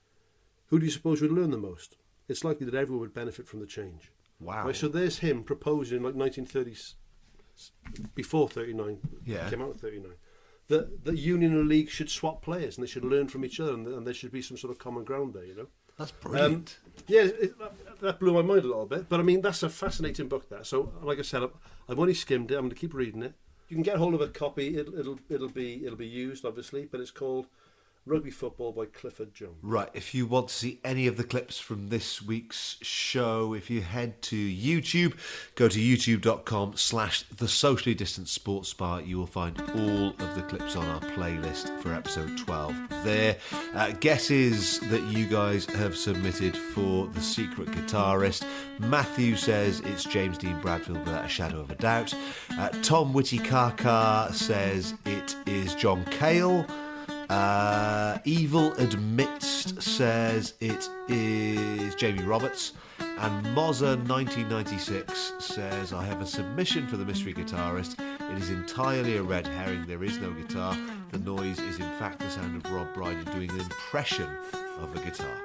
Who do you suppose would learn the most? It's likely that everyone would benefit from the change. Wow. Right, so there's him proposing in like 1930s, before 39, came out in 39, that union and league should swap players and they should learn from each other and there should be some sort of common ground there, you know? That's brilliant. That blew my mind a little bit. But I mean, that's a fascinating book, that. So, like I said, I've only skimmed it. I'm going to keep reading it. You can get hold of a copy. It'll be used, obviously, but it's called Rugby Football by Clifford Jones. Right, if you want to see any of the clips from this week's show, if you head to YouTube, go to youtube.com/The Socially Distant Sports Bar. You will find all of the clips on our playlist for episode 12 there. Guesses that you guys have submitted for the secret guitarist. Matthew says it's James Dean Bradfield without a shadow of a doubt. Tom Witty-Kaka says it is John Cale. Evil Admits says it is Jamie Roberts, and Mozza1996 says I have a submission for the mystery guitarist. It is entirely a red herring. There is no guitar. The noise is in fact the sound of Rob Brydon doing an impression of a guitar.